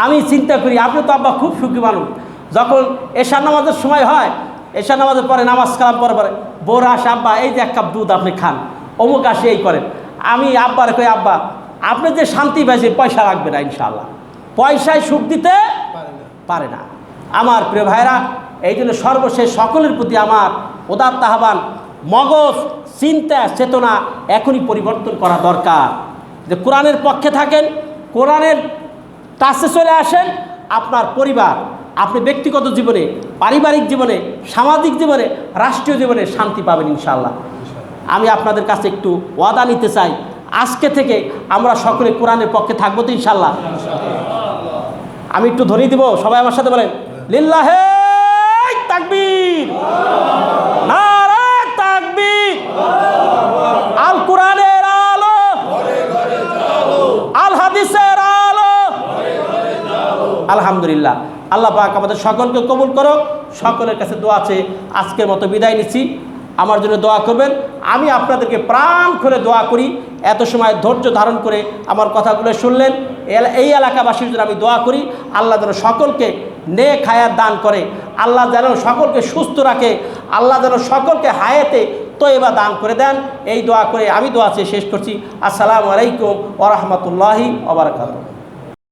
Speaker 2: আমি চিন্তা করি আপনি তো আব্বা খুব সুখী মানুষ। যখন এশা নামাজের সময় হয়, এশা নামাজের পরে নামাজ কালাম পরে বউরা আসে, আব্বা এই যে 1 কাপ দুধ আপনি খান, অমুক আসে এই করেন। আমি আব্বার কই আব্বা আপনি যে শান্তি পাইছেন পয়সা লাগবে না ইনশাআল্লাহ, পয়সায় সুখ দিতে পারে না। আমার প্রিয় ভাইরা, এই জন্য সর্বশেষ সকলের প্রতি আমার উদাত্ত আহ্বান, মগজ চিন্তা চেতনা এখনই পরিবর্তন করা দরকার। যে কোরআনের পক্ষে থাকেন, কোরআনের কাছে চলে আসেন। আপনার পরিবার, আপনি ব্যক্তিগত জীবনে, পারিবারিক জীবনে, সামাজিক জীবনে, রাষ্ট্রীয় জীবনে শান্তি পাবেন ইনশাআল্লাহ। আমি আপনাদের কাছে একটু ওয়াদা নিতে চাই, আজকে থেকে আমরা সকলে কোরআনের পক্ষে থাকবো তো ইনশাআল্লাহ। আমি একটু ধরিয়ে দিব, সবাই আমার সাথে বলেন লিল্লাহে তাকবীর, নারে তাকবীর, আল কোরআনের আলো, আল হাদিসের আলো। আলহামদুলিল্লাহ। আল্লাহ পাক আমাদের সকলকে কবুল করো। সকলের কাছে দোয়া আছে। আজকের মতো বিদায় নিচ্ছি। আমার জন্য দোয়া করবেন। আমি আপনাদেরকে প্রাণ করে দোয়া করি, এত সময় ধৈর্য ধারণ করে আমার কথাগুলো শুনলেন। এই এলাকাবাসীর জন্য আমি দোয়া করি, আল্লাহ যেন সকলকে নেক হায়াত দান করে, আল্লাহ যেন সকলকে সুস্থ রাখে, আল্লাহ যেন সকলকে হায়াতে তয়্যবা দান করে দেন। এই দোয়া করে আমি দোয়া চেয়ে শেষ করছি। আসসালামু আলাইকুম ওয়া রাহমাতুল্লাহি ওয়া বারাকাতুহু।